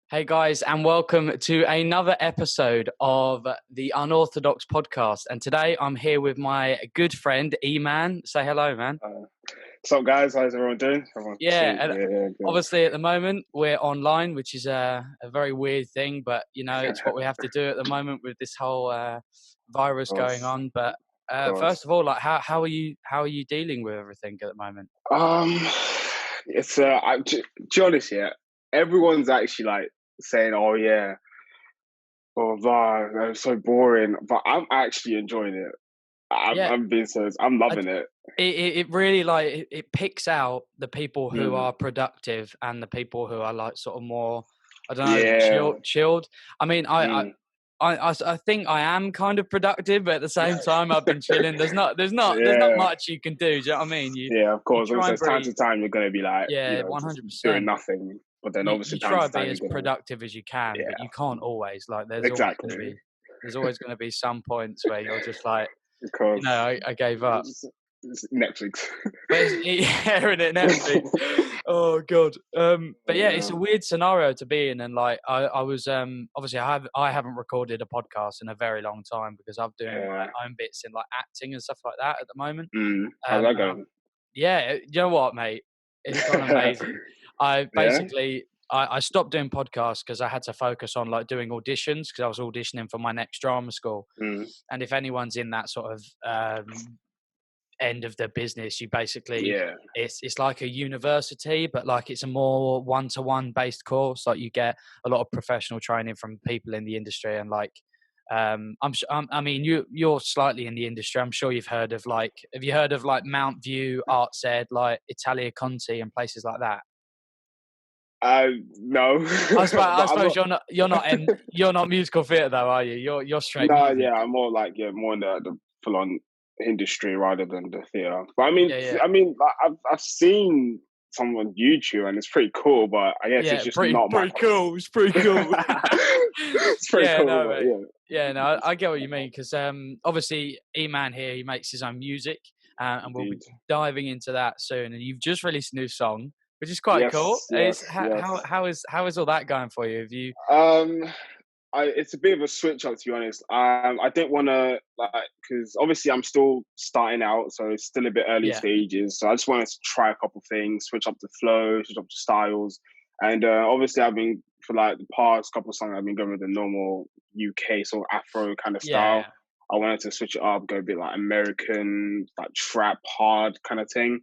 Hey guys, and welcome to another episode of the Unorthodox podcast. And today I'm here with my good friend Emman. Say hello, man. What's up, guys? How's everyone doing? Everyone Yeah, sweet? and Yeah, good. obviously at the moment we're online, which is a very weird thing, but it's what we have to do at the moment with this whole virus Of going course, on. But of first course. of all, like how are you dealing with everything at the moment? Um, it's to be honest, yeah, everyone's actually like saying, "Oh yeah, oh blah, that's so boring," but I'm actually enjoying it. Yeah, I'm being serious. I'm I, loving it. it really like it picks out the people who Mm, are productive and the people who are like sort of more, I don't know, yeah. chilled. I mean, Mm, I think I am kind of productive, but at the same time I've been chilling. There's not yeah. much you can do. Do you know what I mean? Yeah. Of You course. try Also, and it's time be, to time you're gonna be like, yeah, just 100%. doing nothing. But then You obviously time try to to be time as you're gonna, productive as you can, but yeah, you can't always. Like exactly. there's always going to be some points where you're just like, Because I gave up. it's Netflix. But it's yeah, in it Netflix. Oh god. But yeah, it's Yeah, a weird scenario to be in, and like I was obviously I haven't recorded a podcast in a very long time because I'm doing yeah. my own bits in like acting and stuff like that at the moment. How's that And going? yeah, you know what, mate? It's gone amazing. I Yeah. basically I stopped doing podcasts because I had to focus on like doing auditions because I was auditioning for my next drama school. Mm, And if anyone's in that sort of end of the business, you basically yeah. it's like a university, but like it's a more one-to-one based course. Like you get a lot of professional training from people in the industry, and like I mean you're slightly in the industry. I'm sure you've heard of like, have you heard of like Mount View, Arts Ed, like Italia Conti and places like that? No, but I I'm suppose not. you're not musical theatre though, are you? You're straight No, music. yeah, I'm more like more in the full on industry rather than the theater. But Yeah, yeah. like, I've seen some on YouTube and it's pretty cool. But I guess it's Yeah, just not my. pretty cool. It's pretty cool. It's pretty Yeah, cool, no, but mate. yeah. Yeah, no, I get what you mean because obviously E-Man here, he makes his own music, and we'll be Indeed. diving into that soon. And you've just released a new song, which is quite cool. Yes, yes, How yes. how is all that going for you? Have you? Um, it's a bit of a switch up, to be honest. I didn't want to like, because obviously I'm still starting out, so it's still a bit early Yeah, stages. So I just wanted to try a couple things, switch up the flow, switch up the styles, and obviously I've been for like the past couple of songs I've been going with the normal UK sort of Afro kind of style. yeah, I wanted to switch it up, go a bit like American, like trap hard kind of thing.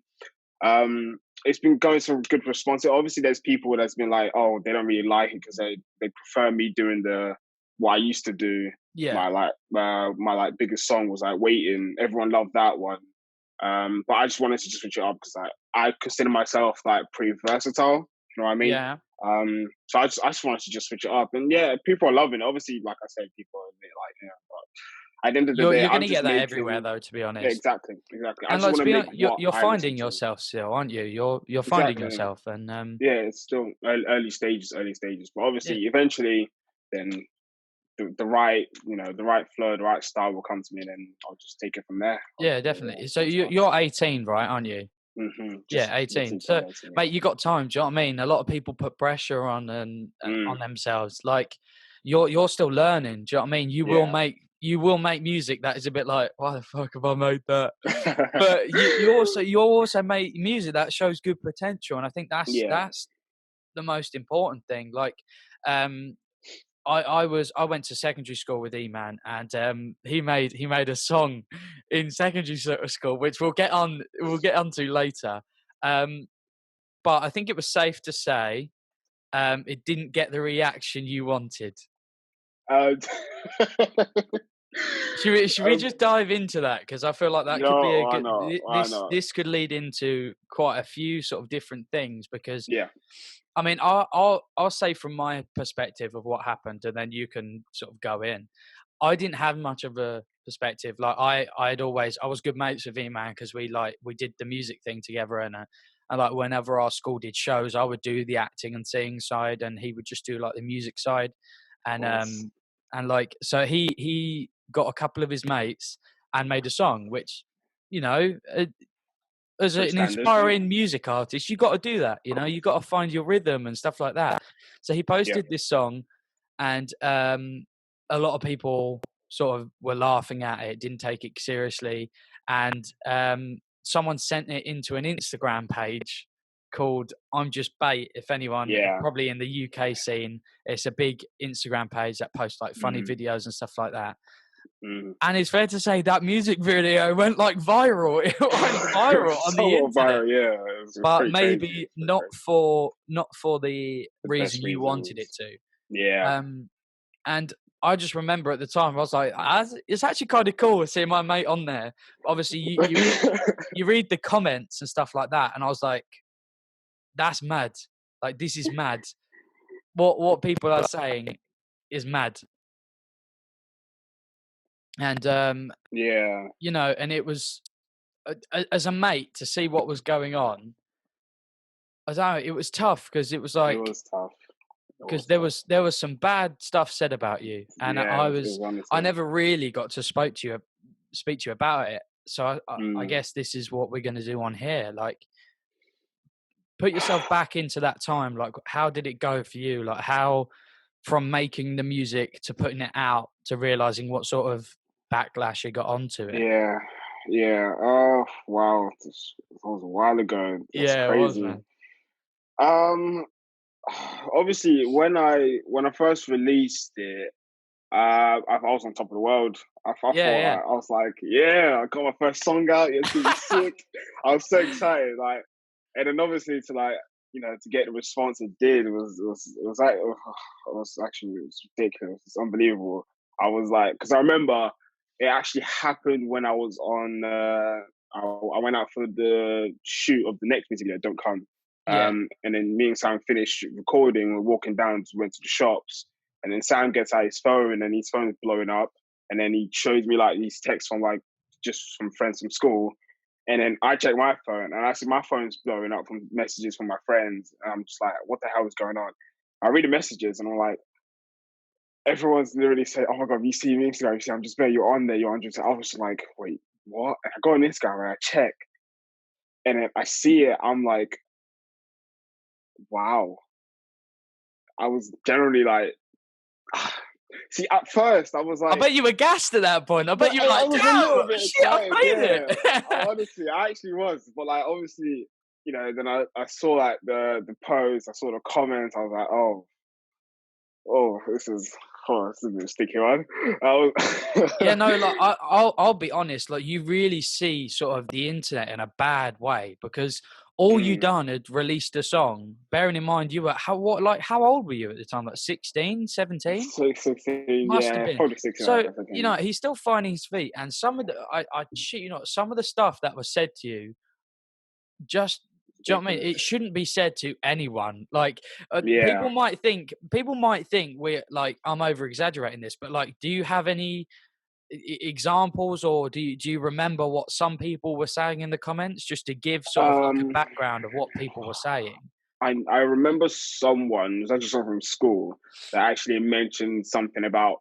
It's been going some good response. Obviously, there's people that's been like, oh, they don't really like it because they prefer me doing the what I used to do. yeah, My like biggest song was like waiting. Everyone loved that one. But I just wanted to just switch it up because I consider myself like pretty versatile. You know what I mean? yeah. So I just wanted to just switch it up, and yeah, people are loving it. Obviously, like I said, people are a bit like, but at the end of the day, You're I'm gonna just get that everywhere making. though, to be Yeah, honest. exactly, exactly. I And just like want to to be make honest, what you're I listen finding to. yourself still, aren't you? You're finding Exactly. yourself, and Yeah, it's still early stages, early stages. But yeah, obviously, eventually, then the right, the right flow, the right style will come to me, and then I'll just take it from there. yeah, Obviously, definitely. So yeah, of course. you're 18, right? Aren't you? Yeah, Just 18. literally turned So, 18. mate, you got time. Do you know what I mean? A lot of people put pressure on and Mm, on themselves. Like, you're still learning. Do you know what I mean? yeah. You will make music that is a bit like, why the fuck have I made that? But you also make music that shows good potential, and I think Yeah. that's the most important thing. Like, um, I went to secondary school with E-Man, and he made a song in secondary school, which we'll get onto later. Um, but I think it was safe to say it didn't get the reaction you wanted. Uh, Should we just dive into that? Because I feel like that could be no, a why good. not? Why not? This could lead into quite a few sort of different things. Because Yeah. I mean, I'll say from my perspective of what happened, and then you can sort of go in. I didn't have much of a perspective. Like I was good mates with E-Man because we did the music thing together, and like whenever our school did shows, I would do the acting and singing side, and he would just do like the music side, Of and course. like so he got a couple of his mates and made a song, which you know as pretty an standard. Yeah. inspiring music artist, you got to do that. You know, you got to find your rhythm and stuff like that. So he Yeah. posted this song, and a lot of people sort of were laughing at it, didn't take it seriously, and someone sent it into an Instagram page called "I'm Just Bait." If anyone, Yeah. probably in the UK scene, it's a big Instagram page that posts like funny videos and stuff like that. And it's fair to say that music video went like viral. It went viral on the Somewhat internet, viral, yeah. It was but pretty crazy. maybe not for the The reason best you wanted it reasons. to. Yeah. And I just remember at the time I was like, it's actually kind of cool seeing my mate on there. Obviously, you read the comments and stuff like that, and I was like, that's mad. Like, this is mad. What people are saying is mad. And Yeah. you know, and it was as a mate to see what was going on. I don't know, it was tough because it was It like, was tough. It because was tough. there was some bad stuff said about you, and Yeah, it was I honestly. never really got to speak to you about it. So I guess this is what we're going to do on here. Like, put yourself back into that time. Like, how did it go for you? Like, how, from making the music to putting it out to realizing what sort of backlash you got onto it. Yeah. Yeah. Oh wow. This was a while ago. That's Yeah, it was, crazy. man. Um obviously when I first released it, I was on top of the world. I Yeah, thought yeah, I was like, yeah, I got my first song out. It's gonna be sick. I was so excited, like, and then obviously to like, to get the response it did it was like, it was ridiculous. It's unbelievable. I was like, because I remember it actually happened when I was on. I went out for the shoot of the next music video, Don't Come. yeah, And then me and Sam finished recording. We're walking down, went to the shops, and then Sam gets out his phone, and his phone is blowing up. And then he shows me like these texts from like just from friends from school. And then I check my phone, and I see my phone's blowing up from messages from my friends. And I'm just like, what the hell is going on? I read the messages, and I'm like, everyone's literally saying, "Oh my god, you see me Instagram? You see, I'm just there. You're on there. You're on." I was just like, wait, what? And I go on Instagram and I check, and then I see it. I'm like, wow. I was generally like, see, at first I was I like, bet you were gassed at that point. I bet but you were I like, was a little damn, bit shit, I excited. played Yeah, it. honestly, I actually was. But like, obviously, then I saw like the post, I saw the comments. I was like, this is a bit sticky one. I Yeah, no, like was, I'll be honest, like, you really see sort of the internet in a bad way, because all you mm, done had released a song. Bearing in mind you were how old were you at the time? Like 16, 17? 16, Must have yeah, been. probably 16. So, I think. he's still finding his feet, and some of the I shit you not, some of the stuff that was said to you, just, do you know what I mean? Ridiculous. It shouldn't be said to anyone. Like, Yeah. people might think we're like, I'm over exaggerating this, but like, do you have any examples, or do you remember what some people were saying in the comments, just to give sort of like a Um, background of what people were saying? I remember someone, it was actually someone from school, that actually mentioned something about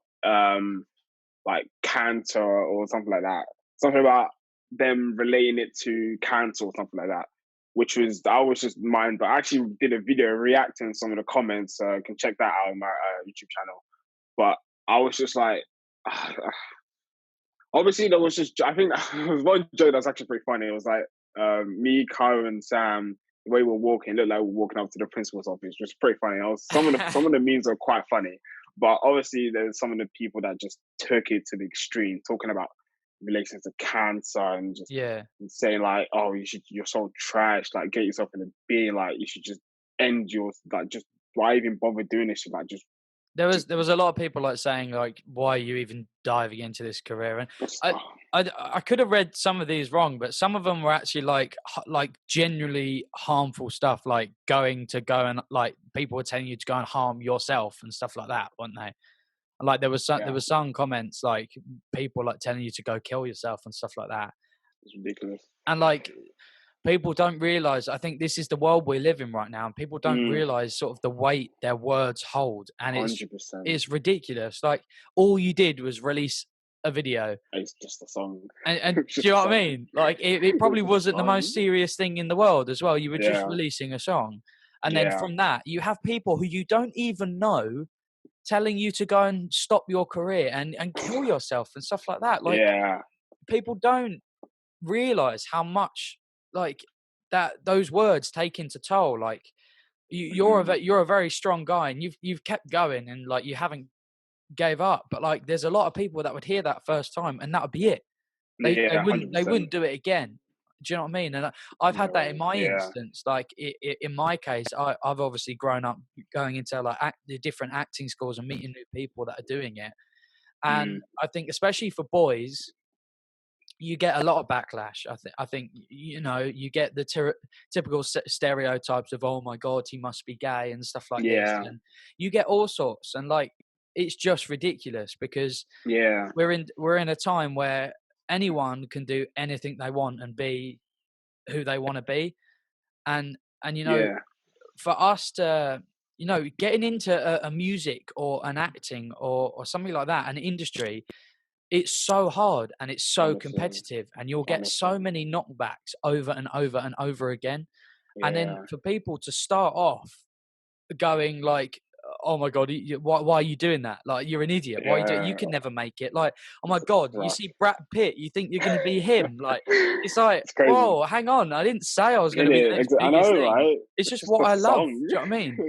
like cancer or something like that. Something about them relating it to cancer or something like that. Which was I was just mind, but I actually did a video reacting to some of the comments. You can check that out on my YouTube channel. But I was just like, obviously there was just I think there was one joke that's actually pretty funny. It was like me, Kyle, and Sam. The way we're walking, it looked like we're walking up to the principal's office, which was pretty funny. Some of the memes are quite funny, but obviously there's some of the people that just took it to the extreme, talking about relations to cancer and just Yeah. saying like, "Oh, you're so trash. Like, get yourself in a bin. Like, you should just end your like just why even bother doing this? Like, just There was a lot of people like saying like, why are you even diving into this career? And I oh, I could have read some of these wrong, but some of them were actually like like genuinely harmful stuff, like go and like people were telling you to go and harm yourself and stuff like that, weren't they? And like there yeah, was some comments like people like telling you to go kill yourself and stuff like that. it's ridiculous. And like, people don't realize, I think this is the world we live in right now, and people don't Mm, realize sort of the weight their words hold, and 100%. it's ridiculous. Like, all you did was release a video. It's just a song. And It's do you just a know what I song. mean? Like it probably It's just a wasn't the song. most serious thing in the world as well. You were just Yeah, releasing a song. And then yeah, from that, you have people who you don't even know telling you to go and stop your career and kill yourself and stuff like that. Like yeah. people don't realize how much like that those words take into toll. Like Mm. you're a very strong guy and you've kept going and like you haven't gave up. But like there's a lot of people that would hear that first time and that would be it. They Yeah, wouldn't they 100%. wouldn't do it again. Do you know what I mean? And I've had that in No, my yeah, instance. Like in my case, I've obviously grown up going into like the different acting schools and meeting new people that are doing it. mm, And I think especially for boys, you get a lot of backlash. I think you know you get the typical stereotypes of oh my god he must be gay and stuff like this, yeah, and you get all sorts. And like it's just ridiculous because yeah, we're in a time where anyone can do anything they want and be who they want to be. And you know, yeah, for us to you know getting into a music or an acting or something like that, an industry, it's so hard and it's so honestly, competitive and you'll get honestly, so many knockbacks over and over and over again. And then yeah, for people to start off going like, "Oh my god, why are you doing that? Like you're an idiot. Why you yeah, can never make it." Like, "Oh my god, you rough. see Brad Pitt, you think you're going to be him?" Like it's like, It's crazy. "Whoa, hang on. I didn't say I was going to In be the it, next I biggest know, thing. right? It's It's just just what a I love." song. Do you know what I mean?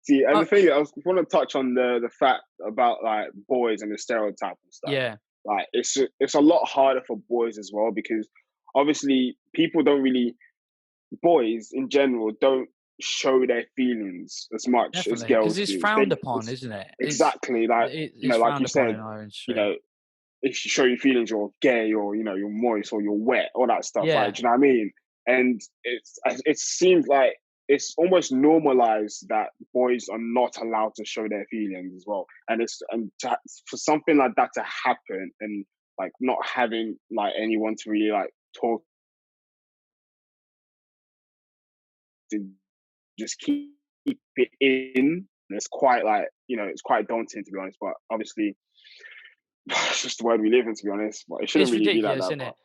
See, and Uh, the thing I want to touch on the fact about like boys and the stereotype and stuff. yeah, Like it's a lot harder for boys as well because obviously people don't really boys in general don't show their feelings as much as definitely, because girls it's do. frowned They upon, it's isn't it? exactly like It's like frowned you upon said, in our you industry. know, if you show your feelings, you're gay or you're moist or you're wet, all that stuff, right? Yeah, Do you know what I mean? And it seems like it's almost normalized that boys are not allowed to show their feelings as well. And for something like that to happen and like not having like anyone to really like talk to, just keep it in. It's quite like it's quite daunting to be honest. But obviously, it's just the world we live in to be honest. But it shouldn't it's really be like ridiculous, that. isn't But it?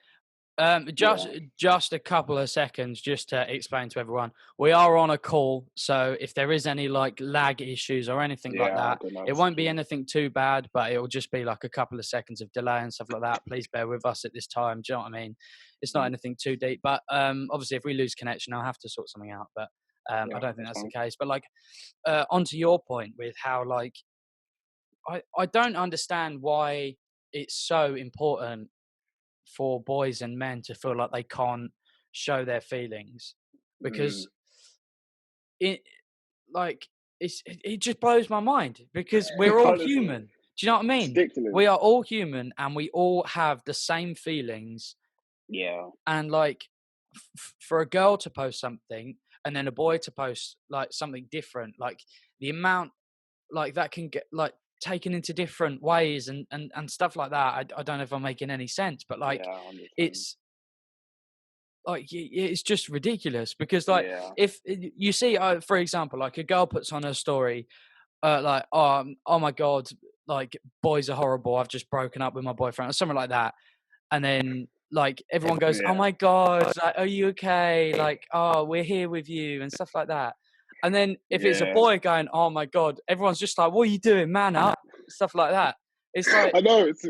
yeah, Just a couple of seconds, just to explain to everyone, we are on a call, so if there is any like lag issues or anything like yeah, I that, don't know. it It's won't be okay. anything too bad, but it will just be like a couple of seconds of delay and stuff like that. Please bear with us at this time. Do you know what I mean? It's not Mm, anything too deep, but obviously, if we lose connection, I'll have to sort something out. But I yeah, don't think that's that's the fine. case. But like, onto your point with how like I don't understand why it's so important for boys and men to feel like they can't show their feelings Mm. because it like it just blows my mind because we're all Honestly, human. Do you know what I it's mean? ridiculous. We are all human and we all have the same feelings. Yeah, And like for a girl to post something and then a boy to post like something different, like the amount like that can get like taken into different ways and stuff like that. I don't know if I'm making any sense, but like yeah, 100%. it's like it's just ridiculous because like Yeah, if you see for example like a girl puts on her story like oh my god like boys are horrible, I've just broken up with my boyfriend or something like that, and then like everyone goes oh yeah, my god like are you okay, like oh we're here with you and stuff like that. And then if it's a yeah. boy going oh my god, everyone's just like what are you doing, man up, stuff like that. It's like I know it's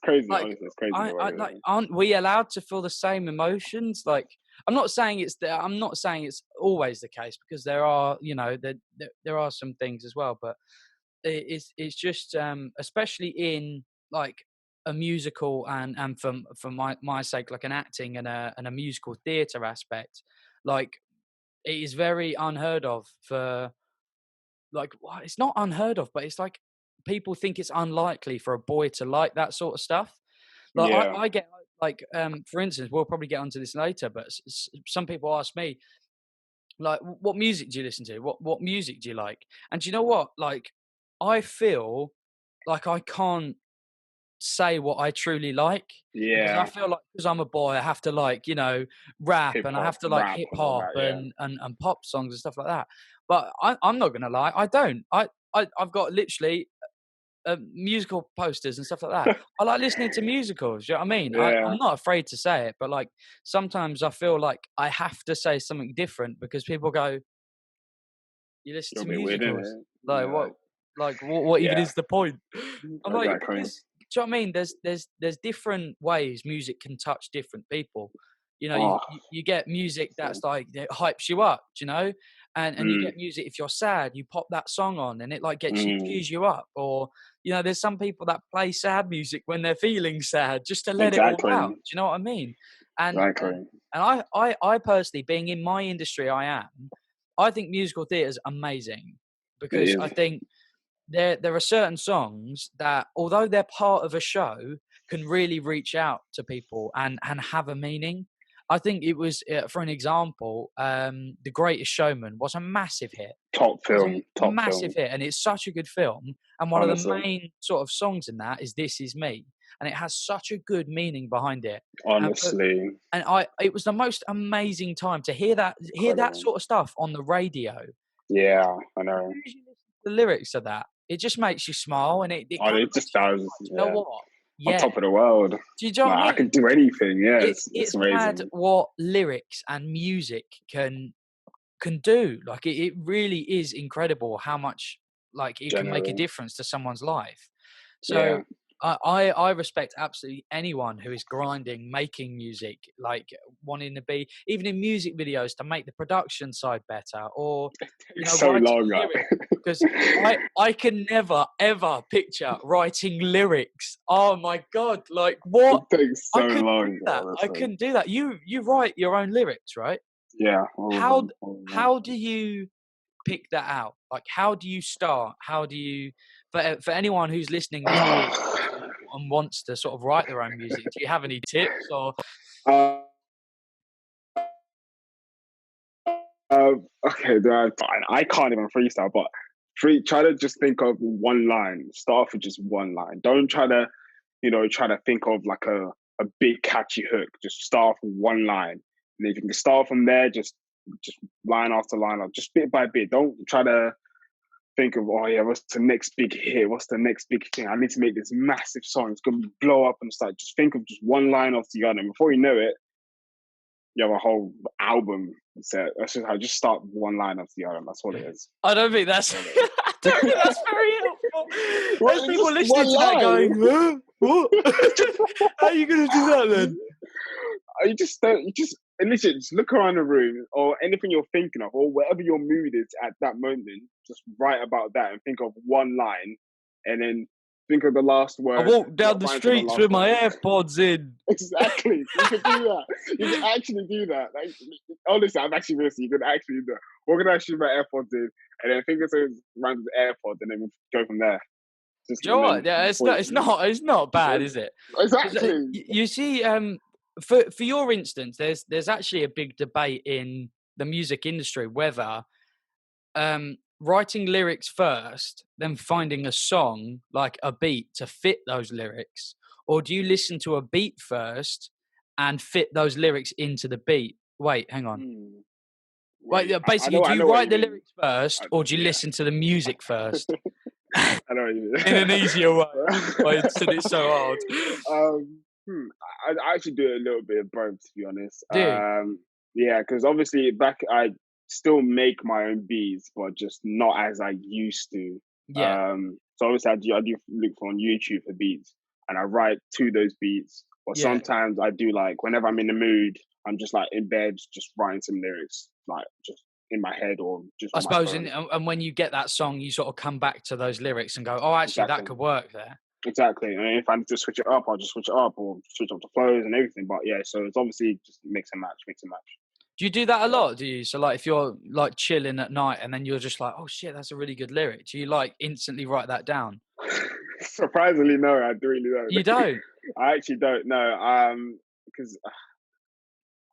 crazy. like, Honestly, it's crazy the way. I like, aren't we allowed to feel the same emotions? Like, I'm not saying I'm not saying it's always the case because there are, you know, there are some things as well, but it's just, especially in like a musical and for my sake, like an acting and a musical theatre aspect, like it is very unheard of for like, it's not unheard of, but it's like people think it's unlikely for a boy to like that sort of stuff. Like Yeah, I get like for instance, we'll probably get onto this later, but some people ask me like, "What music do you listen to? What music do you like?" And do you know what? Like, I feel like I can't say what I truly like because I yeah. feel like because I'm a boy, I have to like rap Hip and I hop, have to like rap, hip and all hop that. Yeah, and pop songs and stuff like that. But I'm not gonna lie, I don't. I've got literally musical posters and stuff like that. I like listening to musicals. You know what I mean? Yeah, I'm not afraid to say it, but like sometimes I feel like I have to say something different because people go, "You listen you're a to bit weird, isn't musicals? it? Like Yeah, what? Like what even yeah, is the point?" I'm like, exactly. because do you know what I mean? There's different ways music can touch different people. You know, Oh, you get music so, that's like it hypes you up, you know, and you mm, get music if you're sad, you pop that song on and it like gets you mm, cheers you up. Or you know, there's some people that play sad music when they're feeling sad just to let it all out. exactly, Do you know what I mean? And and exactly. and I personally, being in my industry, I think musical theatre is amazing It because I is think there are certain songs that, although they're part of a show, can really reach out to people and have a meaning. I think it was, for an example, The Greatest Showman was a massive hit. top It was a film, top massive film. hit, and it's such a good film. And one of the Honestly, main sort of songs in that is "This Is Me," and it has such a good meaning behind it. And honestly, it was the most amazing time to hear that incredible. sort of stuff on the radio. Yeah, I As know. soon as you listen to the lyrics of that, it just makes you smile, and it Oh, kind of it makes just you think, does. "Right, you know Yeah, what? on Yeah." top of the world. Do you know what Like I I could mean? do anything. Yeah, it's It's mad amazing. what lyrics and music can do. Like it really is incredible how much like it can make a Generally, difference to someone's life. So yeah. I respect absolutely anyone who is grinding, making music, like wanting to be even in music videos to make the production side better, or you know, It's so writing long, lyrics. right? Because I can never ever picture writing lyrics. Oh my god, like It what? takes so I couldn't do long, that. I honestly. couldn't do that. You write your own lyrics, right? Yeah, all of How them, all of them. how do you pick that out? Like, how do you start? How do you for anyone who's listening this podcast and wants to sort of write their own music, do you have any tips or uh, okay, fine. I can't even freestyle, but try to just think of one line. Start off with just one line. Don't try to, try to think of like a big catchy hook. Just start off with one line. And if you can start from there, just line after line, just bit by bit. Don't try to think of, oh yeah, what's the next big hit? What's the next big thing? I need to make this massive song. It's gonna blow up and start. Just think of just one line after the other. And before you know it, you have a whole album set. That's just how just start one line after the other. That's all it is. I don't think that's That's all it is. I don't think that's very helpful. Well, There's it's people just listening one to that line. going, huh? What? How are you gonna do that then? You just don't. You just and listen. Just look around the room, or anything you're thinking of, or whatever your mood is at that moment. Just write about that and think of one line, and then think of the last I word. walk down What the rhymes with the streets last with my word? AirPods in. Exactly. You can do that. You can actually do that. Like, honestly, I'm actually realistic. You can actually do that. Organize my AirPods in, and then think of something rhymes with AirPods, and then we go from there. Just Do you and know what? then Yeah, before it's not bad, is it? 'Cause, exactly. you see, for your instance, there's actually a big debate in the music industry whether writing lyrics first, then finding a song like a beat to fit those lyrics, or do you listen to a beat first and fit those lyrics into the beat? Wait, hang on. Hmm. Wait, Wait, yeah, I basically, know, do I you know what write you the mean. lyrics first, or do you Yeah, listen to the music first? I know what you In an easier way. mean. I said it so hard. um, I actually do a little bit of both, to be honest. Do you? Yeah, because obviously I still make my own beats, but just not as I used to. Yeah. So obviously I do look for on YouTube for beats, and I write to those beats. Or Yeah. sometimes I do like whenever I'm in the mood, I'm just like in bed, just writing some lyrics, like just in my head or just I on my suppose, phone. and when you get that song, you sort of come back to those lyrics and go, "Oh, actually, that Exactly. could work there." Exactly. And if I need to switch it up, I'll just switch it up or switch up the flows and everything. But yeah, so it's obviously just mix and match, mix and match. Do you do that a Yeah. lot? Do you? So, like, if you're like chilling at night and then you're just like, "Oh shit, that's a really good lyric," do you like instantly write that down? Surprisingly, no, I really You don't. don't? I actually don't know. Because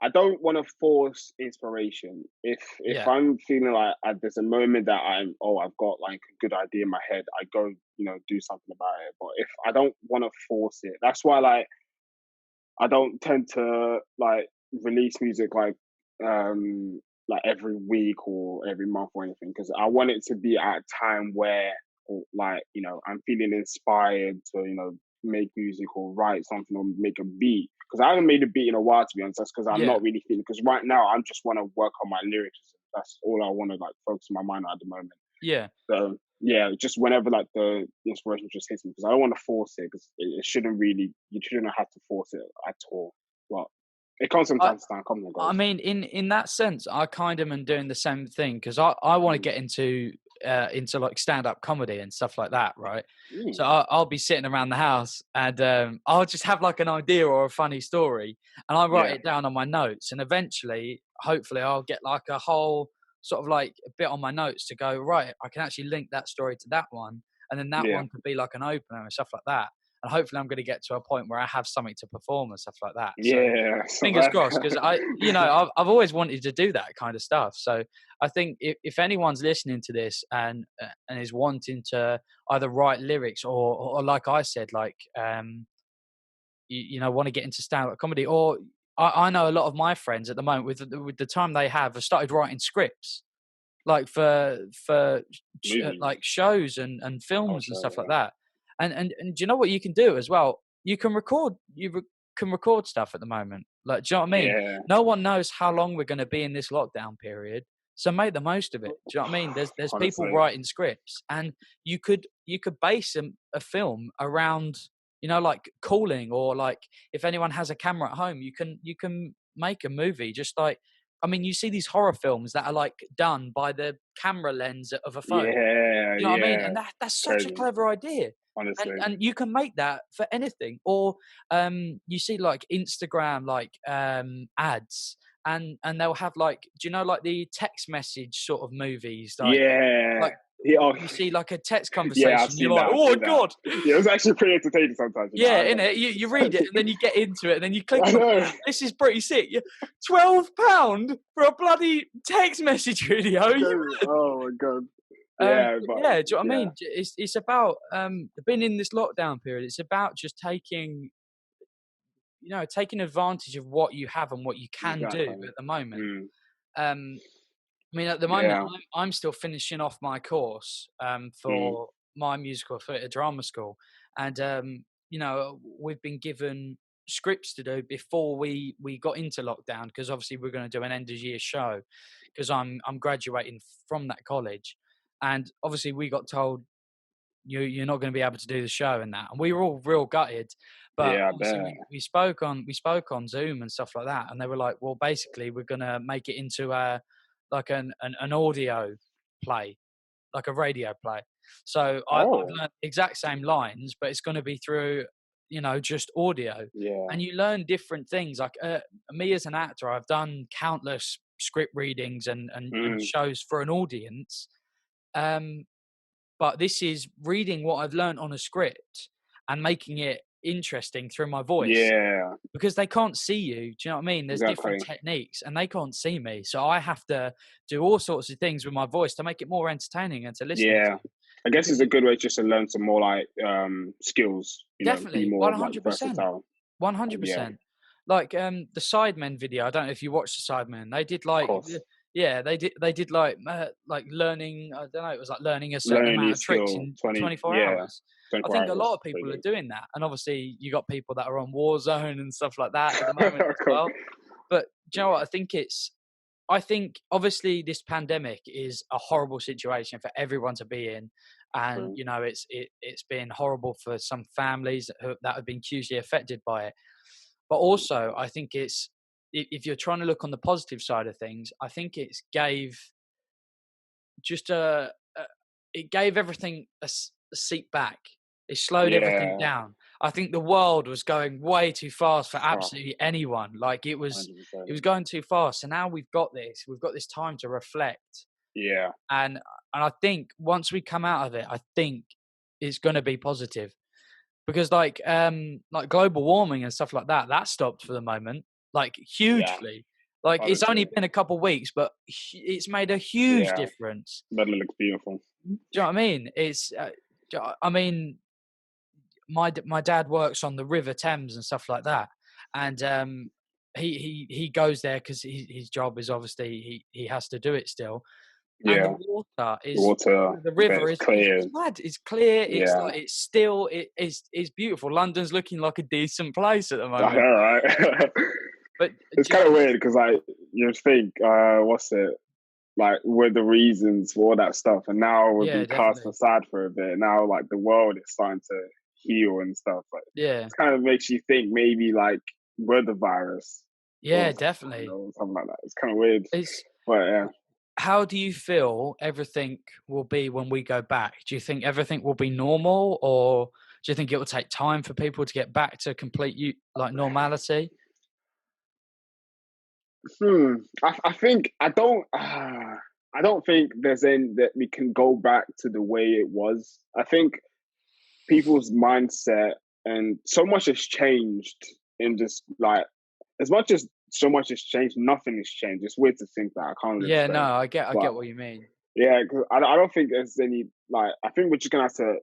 I don't want to force inspiration. If Yeah. I'm feeling like there's a moment that I've got like a good idea in my head, I go do something about it. But if I don't want to force it, that's why I don't tend to like release music like every week or every month or anything because I want it to be at a time where like, I'm feeling inspired to, make music or write something or make a beat. Because I haven't made a beat in a while, to be honest. That's because I'm Yeah, not really feeling. Because right now, I just want to work on my lyrics. That's all I want to like focus my mind on at the moment. yeah. So yeah, just whenever like the inspiration just hits me, because I don't want to force it. Because it shouldn't really. You shouldn't have to force it at all. But it comes from I time to time. Comes and I goes. mean, in that sense, I kind of am doing the same thing because I want to Mm. get into like stand up comedy and stuff like that, right? So Mm. I'll be sitting around the house and I'll just have like an idea or a funny story, and I write Yeah. it down on my notes, and eventually, hopefully, I'll get like a whole sort of like a bit on my notes to go right. I can actually link that story to that one, and then that Yeah. one could be like an opener and stuff like that. And hopefully, I'm going to get to a point where I have something to perform and stuff like that. So Yeah. So fingers crossed, because I've always wanted to do that kind of stuff. So I think if anyone's listening to this and is wanting to either write lyrics or like I said, like want to get into stand-up comedy, or I know a lot of my friends at the moment with the time they have started writing scripts like movies. like shows and Oh, films and sure. stuff like Yeah. that. And do you know what you can do as well? You can record can record stuff at the moment. Like, do you know what I mean? Yeah. No one knows how long we're going to be in this lockdown period, so make the most of it. Do you know what I mean? There's people Honestly. writing scripts, and you could base a film around like calling, or like if anyone has a camera at home, you can make a movie just like I mean, you see these horror films that are like done by the camera lens of a phone. Yeah. You know what I mean? Yeah. And that's such a Crazy. clever idea. And Honestly. and you can make that for anything. Or you see like Instagram like ads, and they'll have like do you know like the text message sort of movies Yeah. like Yeah. Oh, you see like a text yeah. I've conversation, you're seen like, that. I've oh my seen that. god. Yeah, it was actually pretty entertaining sometimes. I Yeah, in remember. it, you read it and then you get into it and then you click I on. know. This is pretty sick. £12 for a bloody text message video. Oh my god. Yeah, but Yeah, do you know what I yeah, mean? It's about being in this lockdown period. It's about just taking advantage of what you have and what you can do exactly. at the moment. Mm, Um, I mean, at the moment, yeah. I'm still finishing off my course Mm, for my musical theatre drama school, and we've been given scripts to do before we got into lockdown because obviously we're going to do an end of year show because I'm graduating from that college, and obviously we got told you're not going to be able to do the show and that, and we were all real gutted. But yeah, I obviously bet. we spoke on Zoom and stuff like that, and they were like, well, basically we're going to make it into a like an audio play, like a radio play. So I've Oh, learned the exact same lines, but it's going to be through just audio, yeah. and you learn different things. Like me as an actor, I've done countless script readings and Mm, shows for an audience. Um, but this is reading what I've learned on a script and making it interesting through my voice yeah, because they can't see you. Do you know what I mean? There's different exactly. techniques and they can't see me. So I have to do all sorts of things with my voice to make it more entertaining and to listen to Yeah. I guess because it's a good way just to learn some more like skills, be definitely more like 100%. versatile. Yeah, 100%. Like the Sidemen video, I don't know if you watched the Sidemen. They did of like course. yeah, they did like learning, I don't know, it was like learning a certain Learn a new amount of tricks skill, in 20, 24 yeah, hours. I 24 think a hours. lot That's of people are pretty doing that. And obviously you got people that are on Warzone and stuff like that at the moment good. as Cool. well. But do you know what? I think obviously this pandemic is a horrible situation for everyone to be in, and Mm, it's been horrible for some families that have been hugely affected by it. But also, I think if you're trying to look on the positive side of things, I think just it gave everything a seat back. It slowed everything yeah, down. I think the world was going way too fast for oh, absolutely anyone. Like it was 100%. going too fast. So now we've got this. We've got this time to reflect, Yeah, and I think once we come out of it, I think it's going to be positive because like global warming and stuff like that stopped for the moment, like yeah, hugely. Like it's only honestly. been a couple weeks, but it's made a huge Yeah, difference. but it looks beautiful. Do you know what I mean? I mean, my dad works on the River Thames and stuff like that, and he goes there because his job is obviously he has to do it still. and the Yeah. water The is water, the I bet river it's is clear. it's mad. It's clear. It's Yeah. like it's still it's beautiful. London's looking like a decent place at the I moment. know, right? But It's do you kind of weird because like you think, what's it? Like were the reasons for all that stuff, and now we've yeah, been cast definitely. aside for a bit. Now like the world is starting to heal and stuff. Like Yeah. it kind of makes you think maybe like we're the virus or Yeah, I don't definitely. know, something like that. It's kind of weird, It's but yeah. how do you feel everything will be when we go back? Do you think everything will be normal, or do you think it will take time for people to get back to complete like normality? I think I don't. I don't think there's any that we can go back to the way it was. I think people's mindset and so much has changed in just like as much as so much has changed, nothing has changed. It's weird to think that I can't Yeah, no, explain, I but get what you mean. yeah, 'cause I don't think there's any like. I think we're just gonna have to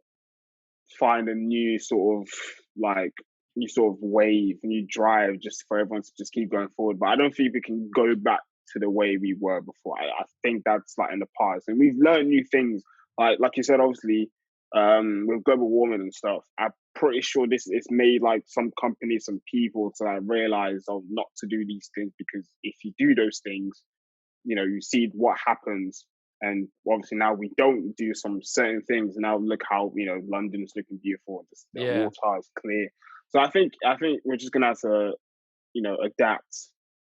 find a new sort of like new sort of wave, new drive, just for everyone to just keep going forward. But I don't think we can go back to the way we were before. I think that's like in the past, and we've learned new things. Like you said, obviously, with global warming and stuff. I'm pretty sure this it's made like some companies, some people to like realize not to do these things because if you do those things, you see what happens. And obviously now we don't do some certain things. Now look how London is looking beautiful. The Yeah, water is clear. So I think we're just gonna have to adapt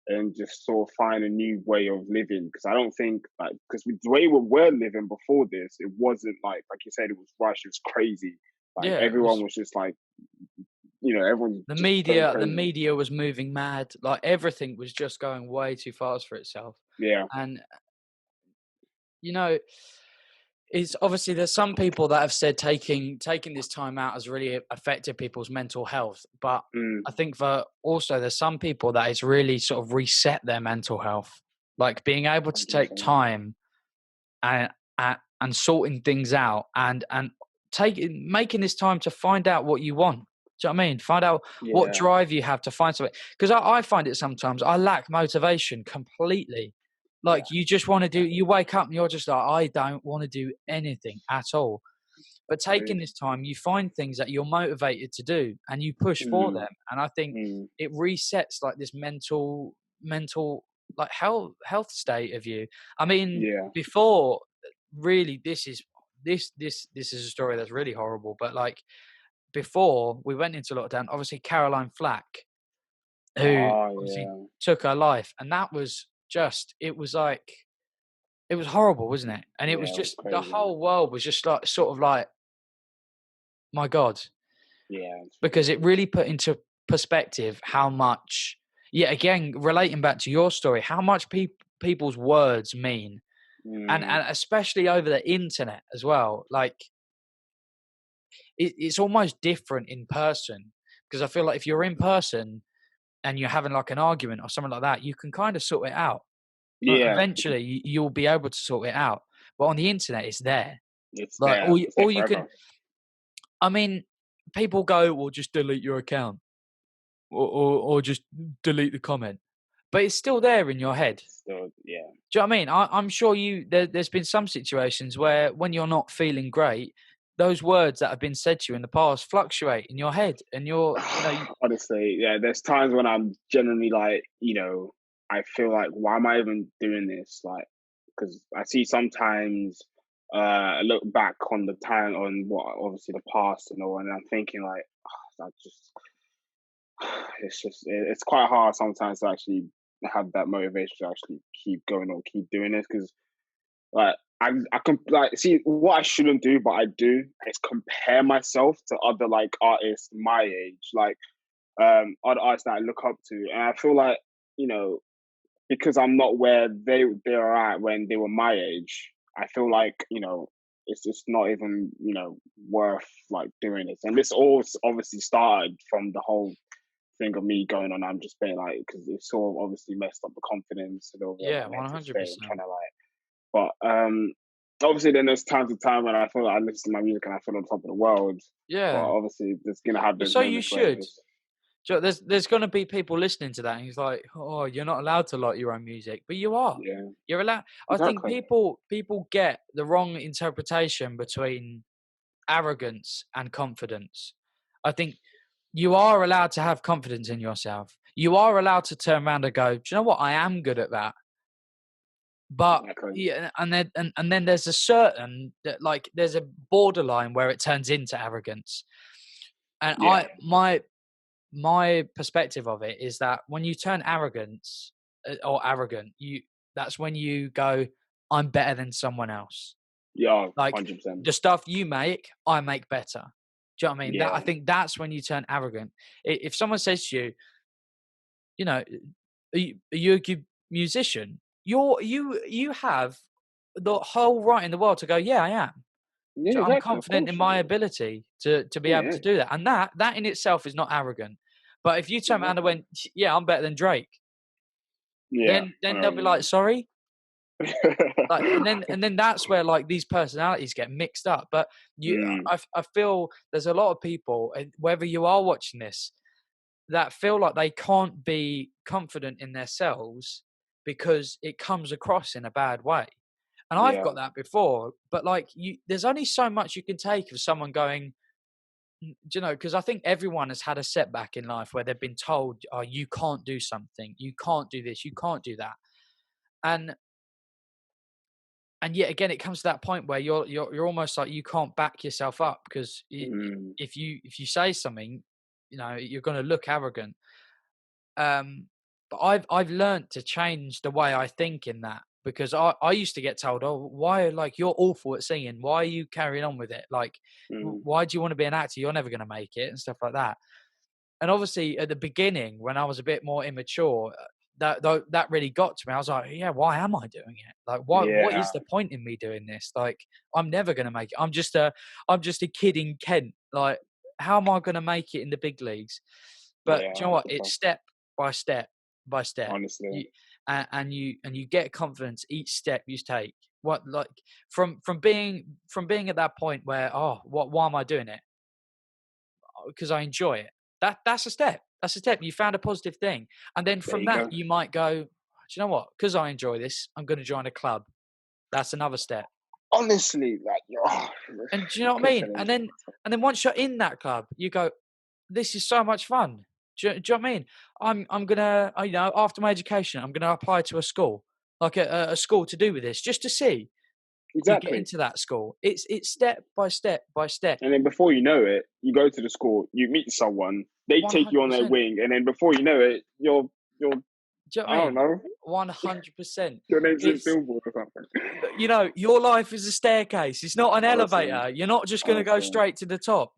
and just sort of find a new way of living because I don't think like because the way we were living before this, it wasn't like you said, it was rushed, it was crazy. Like yeah, it everyone was was just like everyone's the just going media. The crazy. media was moving mad. Like everything was just going way too fast for itself. Yeah. And you know, it's obviously there's some people that have said taking this time out has really affected people's mental health, but Mm, I think that also there's some people that it's really sort of reset their mental health, like being able to take 100%. time and and sorting things out and taking making this time to find out what you want. Do you know what I mean? Find out what Yeah. drive you have to find something. Because I find it sometimes I lack motivation completely. Like Yeah. you just want to do. Exactly. You wake up and you're just like, I don't want to do anything at all. But taking Agreed. this time, you find things that you're motivated to do and you push for Mm, them. And I think mm, it resets like this mental like health state of you. I mean, yeah. before really this is a story that's really horrible, but like before we went into lockdown, obviously Caroline Flack, who Oh obviously yeah. took her life, and that was just it was like it was horrible, wasn't it? And it was Yeah, it was just the crazy. whole world was just like sort of like, my God, Yeah, it's because it ridiculous. really put into perspective how much, yeah, again, relating back to your story, how much people's words mean. Mm, And especially over the internet as well. Like it's almost different in person because I feel like if you're in person and you're having like an argument or something like that, you can kind of sort it out. yeah, Eventually, you'll be able to sort it out. But on the internet, it's there. it's Like there. It's there all you can. forever. I mean, people go, "Well, just delete your account, or just delete the comment," but it's still there in your head. So yeah. Do you know what I mean? I'm sure there's been some situations where when you're not feeling great, those words that have been said to you in the past fluctuate in your head, and Honestly, yeah, there's times when I'm generally like, I feel like, why am I even doing this? Like, because I see sometimes, I look back on the time, on what obviously the past and all, and I'm thinking like, I just, it's quite hard sometimes to actually have that motivation to actually keep going or keep doing this because like I can like see what I shouldn't do, but I do is compare myself to other like artists my age, like other artists that I look up to, and I feel like you know because I'm not where they are at when they were my age. I feel like it's just not even worth like doing this, and this all obviously started from the whole thing of me going on. I'm just being like because it sort of obviously messed up the confidence and over my yeah, one mental hundred state and trying percent. to like but obviously, then there's time to time when I feel like I listen to my music and I feel on top of the world. But Yeah, obviously, there's gonna have those so you moments where it's should. just There's going to be people listening to that, and he's like, "Oh, you're not allowed to like your own music," but you are. Yeah, You're allowed. I think exactly. people get the wrong interpretation between arrogance and confidence. I think you are allowed to have confidence in yourself. You are allowed to turn around and go, "Do you know what? I am good at that." But Exactly. yeah, and then there's a certain that like there's a borderline where it turns into arrogance. And Yeah. my perspective of it is that when you turn arrogance or arrogant, you that's when you go, I'm better than someone else. Yeah. Like 100%. the stuff you make, I make better. Do you know what I mean? That I Yeah. think that's when you turn arrogant. If someone says to you, you know, are you a good musician? You have the whole right in the world to go, yeah, I am. Yeah. I'm Exactly. Of confident course in you my do. ability to be able Yeah. to do that, and that in itself is not arrogant. But if you turn around and Exactly. went, "Yeah, I'm better than Drake," Yeah. I then know they'll what be you like, mean. "Sorry." Like, and then that's where like these personalities get mixed up. But Mm, I feel there's a lot of people, whether you are watching this, that feel like they can't be confident in themselves because it comes across in a bad way. And I've yeah. got that before, but like there's only so much you can take of someone going, do you know, because I think everyone has had a setback in life where they've been told, "Oh, you can't do something, you can't do this, you can't do that," and yet again, it comes to that point where you're almost like you can't back yourself up because Mm, if you say something, you know, you're going to look arrogant. Um, but I've learned to change the way I think in that because I used to get told, "Oh, why like you're awful at singing? Why are you carrying on with it? Like, mm, why do you want to be an actor? You're never going to make it," and stuff like that. And obviously, at the beginning, when I was a bit more immature, that really got to me. I was like, "Yeah, why am I doing it? Like, why? What yeah. is the point in me doing this? Like, I'm never going to make it. I'm just a kid in Kent. Like, how am I going to make it in the big leagues?" But Yeah. do you know That's what? the It's problem. step by step by step. Honestly. You and you get confidence each step you take. What like from being at that point where, oh, what, why am I doing it? Because I enjoy it. That's a step. That's a step. You found a positive thing, and then There from you that go. you might go, do you know what? Because I enjoy this, I'm going to join a club. That's another step. Honestly, like, oh, And do you know what I couldn't mean? say anything. And then once you're in that club, you go, this is so much fun. Do you know what I mean? I'm gonna you know, after my education, I'm gonna apply to a school, like a school to do with this, just to see. You get Exactly. into that school. It's step by step by step. And then before you know it, you go to the school, you meet someone, they One take you hundred on their percent. wing, and then before you know it, you're Do you know what I I don't mean? know, 100%. your name's in It's billboard or something. you know, your life is a staircase. It's not an Honestly, elevator. You're not just going to go honestly, straight to the top.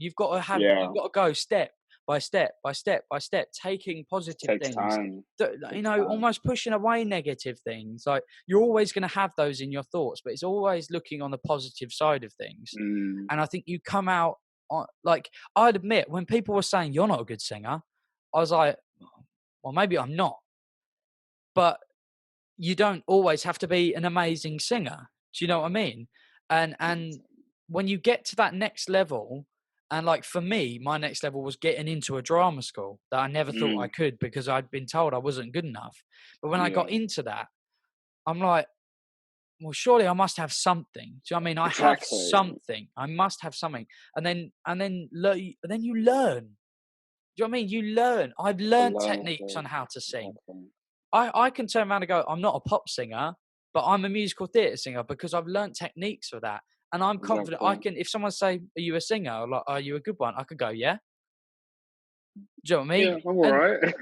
yeah, You've got to go step by step by step by step, taking positive takes things. time. You Takes know, time. almost pushing away negative things. Like you're always going to have those in your thoughts, but it's always looking on the positive side of things. Mm, And I think you come out on, like I'd admit when people were saying you're not a good singer, I was like, well, maybe I'm not, but you don't always have to be an amazing singer. Do you know what I mean? And when you get to that next level, and like for me, my next level was getting into a drama school that I never thought I mm, could because I'd been told I wasn't good enough. But when I yeah, got into that, I'm like, well, surely I must have something. Do you know what I mean? I have exactly. something. I must have something. Then you learn. Do you know what I mean? You learn. I've To learned learn what techniques to on how to sing. exactly, I can turn around and go, I'm not a pop singer, but I'm a musical theatre singer because I've learned techniques for that. And I'm confident I exactly. can, if someone say, are you a singer? Or like, are you a good one? I could go, yeah. Do you know what I mean? Yeah, I'm all right.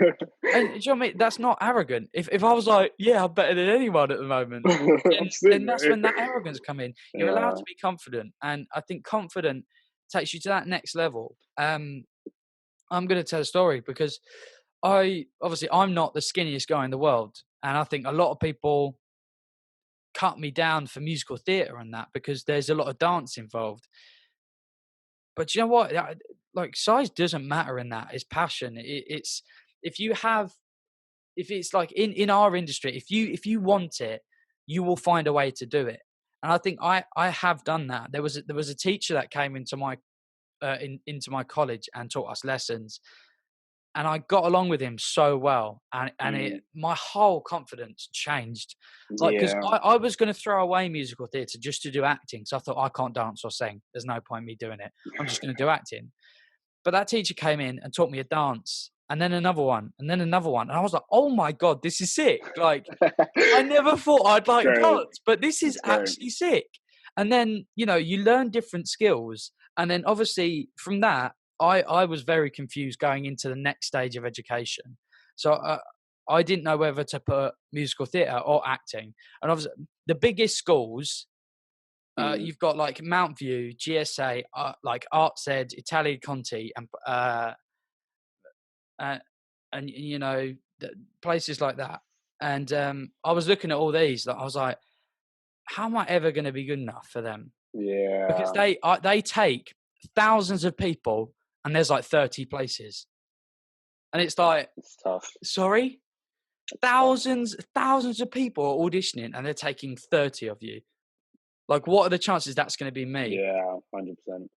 And do you know what I mean? That's not arrogant. If I was like, yeah, I'm better than anyone at the moment, I'm sick, then that's mate. when that arrogance come in. You're allowed Yeah. to be confident. And I think confident takes you to that next level. I'm going to tell a story because I'm not the skinniest guy in the world. And I think a lot of people cut me down for musical theatre and that because there's a lot of dance involved. But you know what? Like size doesn't matter in that. It's passion. It's if you have if it's like in our industry, if you want it, you will find a way to do it. And I think I have done that. There was a teacher that came into my into my college and taught us lessons. and I got along with him so well, and Mm. my whole confidence changed. Like, because Yeah. I was going to throw away musical theatre just to do acting, so I thought I can't dance or sing. There's no point me doing it. I'm just going to do acting. But that teacher came in and taught me a dance, and then another one, and then another one, and I was like, oh my god, this is sick! Like, I never thought I'd like Great. dance, but this is It's great. actually sick. And then, you learn different skills. And then obviously from that, I was very confused going into the next stage of education. So I didn't know whether to put musical theatre or acting. And obviously the biggest schools, Mm. you've got like Mount View, GSA, like Arts Ed, Italia Conti, uh, and places like that. And I was looking at all these, like, I was like, how am I ever going to be good enough for them? Because Yeah. they take thousands of people, and there's like 30 places, and it's like, It's tough. sorry, thousands of people are auditioning, and they're taking 30 of you. Like, what are the chances that's going to be me? Yeah, 100%.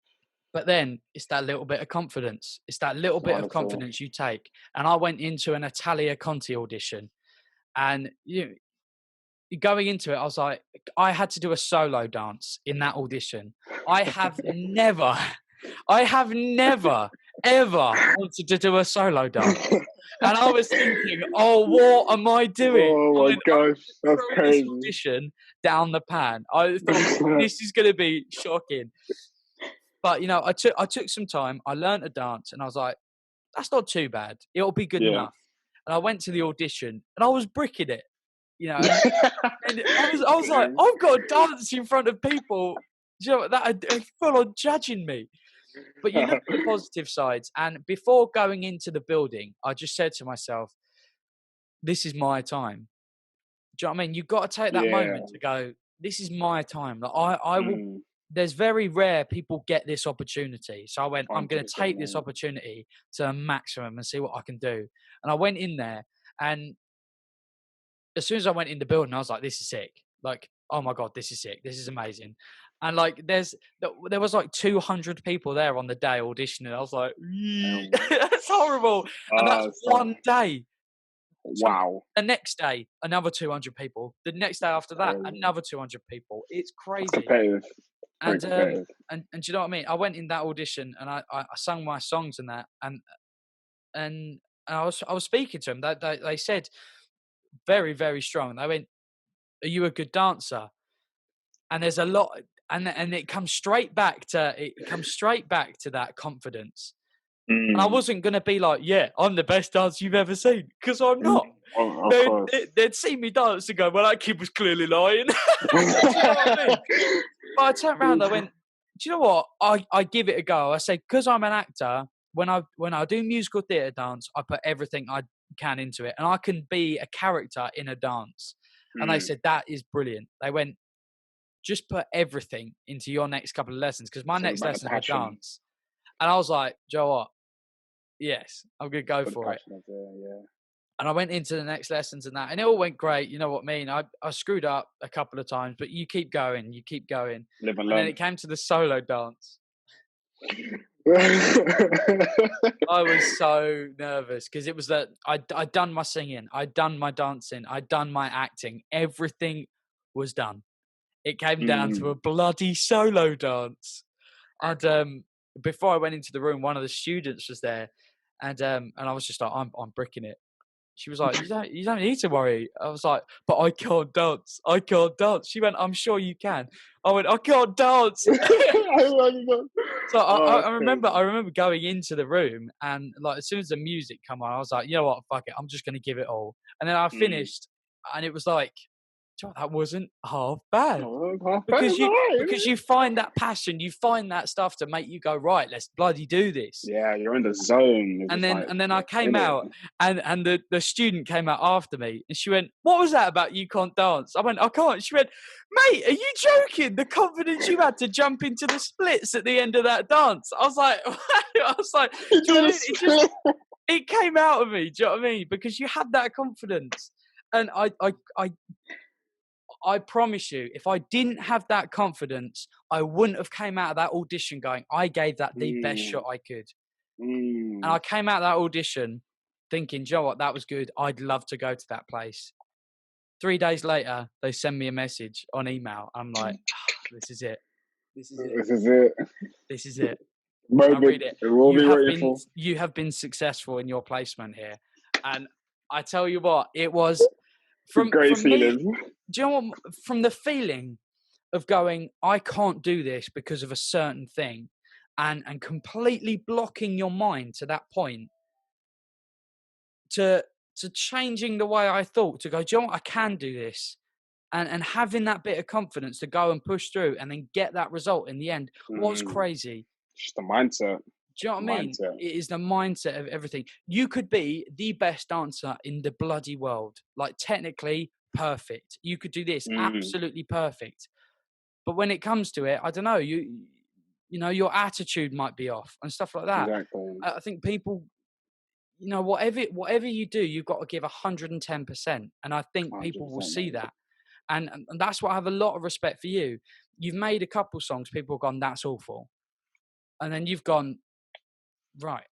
But then it's that little bit of confidence. It's that little bit of Honestly. confidence you take. And I went into an Italia Conti audition, and going into it, I was like, I had to do a solo dance in that audition. I have never, ever wanted to do a solo dance. And I was thinking, oh, what am I doing? Oh my I'm gosh, that's throwing this crazy. audition down the pan. I thought this is going to be shocking. But I took some time. I learned to dance, and I was like, that's not too bad. It'll be good Yeah. enough. And I went to the audition, and I was bricking it. And I was like, I've got to dance in front of people, that are full on judging me. But you look at the positive sides, and before going into the building, I just said to myself, this is my time. Do you know what I mean? You've got to take that Yeah. moment to go, this is my time. Like, I will. Mm. There's very rare people get this opportunity. So I went, I'm going to 100%, take this man. opportunity to a maximum and see what I can do. And I went in there, and as soon as I went in the building, I was like, this is sick. Like, oh my God, this is sick. This is amazing. And like, there was like 200 people there on the day auditioning. I was like, that's horrible. And that's So, one day. So wow. the next day, another 200 people. The next day after that, Crazy. another 200 people. It's It's crazy. competitive. Very And competitive. and do you know what I mean? I went in that audition, and I sung my songs and that, and I was speaking to them. They said very, very strong. They went, "Are you a good dancer?" And there's a lot, and it comes straight back to that confidence. And I Mm. wasn't gonna be like, "Yeah, I'm the best dancer you've ever seen," because I'm Mm. not. Of course. They'd see me dance and go, "Well, that kid was clearly lying." Do you know what I mean? But I turned around, I went, "Do you know what? I give it a go." I said, "'Cause I'm an actor, when I do musical theatre dance, I put everything I can into it, and I can be a character in a dance." And they Mm. said, "That is brilliant." They went, "Just put everything into your next couple of lessons, because my It's all next about the lessons were passion. dance." And I was like, "Do you know what? Yes, I'm gonna go Put the for it." passion out there, yeah. And I went into the next lessons and that, and it all went great. You know what I mean? I screwed up a couple of times, but you keep going, Live and and then learn. it came to the solo dance. I was so nervous because it was that I'd done my singing, I'd done my dancing, I'd done my acting. Everything was done. It came down to Mm. a bloody solo dance. And before I went into the room, one of the students was there, and I was just like, I'm bricking it. She was like, you don't need to worry. I was like, but I can't dance. I can't dance. She went, I'm sure you can. I went, I can't dance. So Oh, I that's remember crazy. going into the room, and like, as soon as the music come on, I was like, you know what, fuck it, I'm just gonna give it all. And then I Mm. finished, and it was like, "Do you know what, that wasn't half bad." Oh, half Because it's alright, you find that passion, you find that stuff to make you go, right, let's bloody do this. yeah, you're in the zone. It's And just then like I you're came in it. out, and the student came out after me, and she went, "What was that about you can't dance?" I went, "I can't." She went, "Mate, are you joking? The confidence you had to jump into the splits at the end of that dance." I was like, You do you know did what a I mean? split. It came out of me. Do you know what I mean? Because you had that confidence, and I promise you, if I didn't have that confidence, I wouldn't have came out of that audition going, I gave that the best Mm, shot I could. And mm. I came out of that audition, thinking, "Do you know what? That was good. I'd love to go to that place." 3 days later, they send me a message on email. I'm like, "This is it. This is it. This is it. This is it." I read Moment it. we'll all be waiting for. You have been successful in your placement here, and I tell you what, it was It's a great from me. feeling. Do you know what? From the feeling of going, I can't do this because of a certain thing, and completely blocking your mind to that point, to changing the way I thought, to go, do you know what? I can do this, and having that bit of confidence to go and push through and then get that result in the end was Mm, crazy. just the mindset. Do you know what I mean? Mindset. It is the mindset of everything. You could be the best dancer in the bloody world, like technically perfect. You could do this Mm, absolutely perfect. But when it comes to it, I don't know, you know, your attitude might be off and stuff like that. exactly. I think people, you know, whatever you do, you've got to give 110%. And I think people will 100%, see mate. that. And that's why I have a lot of respect for you. You've made a couple songs, people have gone, that's awful. And then you've gone, right.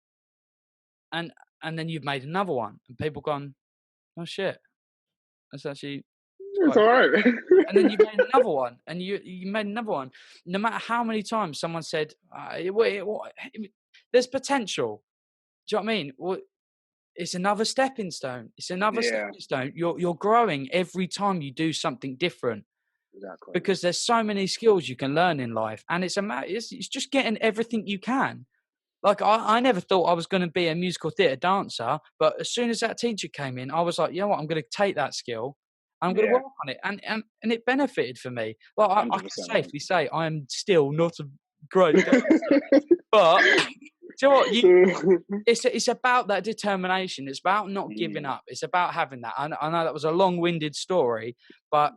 And and then you've made another one and people gone, oh shit, that's actually it's It's quite all good. right. And then you've made another one, and you made another one. No matter how many times someone said, "There's potential." Do you know what I mean? Well, it's another stepping stone. It's another Yeah, stepping stone. You're growing every time you do something different exactly. because there's so many skills you can learn in life, and it's just getting everything you can. Like I never thought I was going to be a musical theatre dancer, but as soon as that teacher came in, I was like, you know what, I'm going to take that skill, I'm going to Yeah, work on it, and it benefited for me. Like I can 100%, safely say I am still not a great dancer, but do you know what? It's about that determination. It's about not giving Mm, up. It's about having that. I know that was a long-winded story, but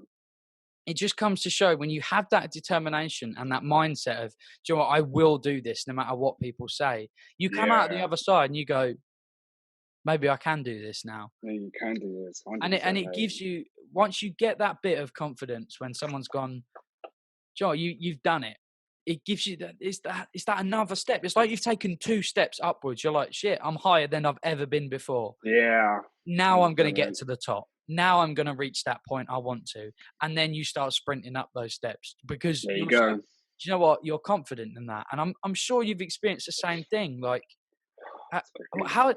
it just comes to show when you have that determination and that mindset of, do you know what, I will do this no matter what people say. You come out the yeah, other side and you go, maybe I can do this now. yeah, you can do this, And 100%, it mate. gives you, once you get that bit of confidence when someone's gone, Joe, you've done it. It gives you it's that another step. It's like you've taken 2 steps upwards. You're like, shit, I'm higher than I've ever been before. Yeah, Now I'm going to 100%, get mate. to the top. Now I'm going to reach that point I want to. And then you start sprinting up those steps because There you you're so, go. do you know what? You're confident in that. And I'm sure you've experienced the same thing. Like uh, how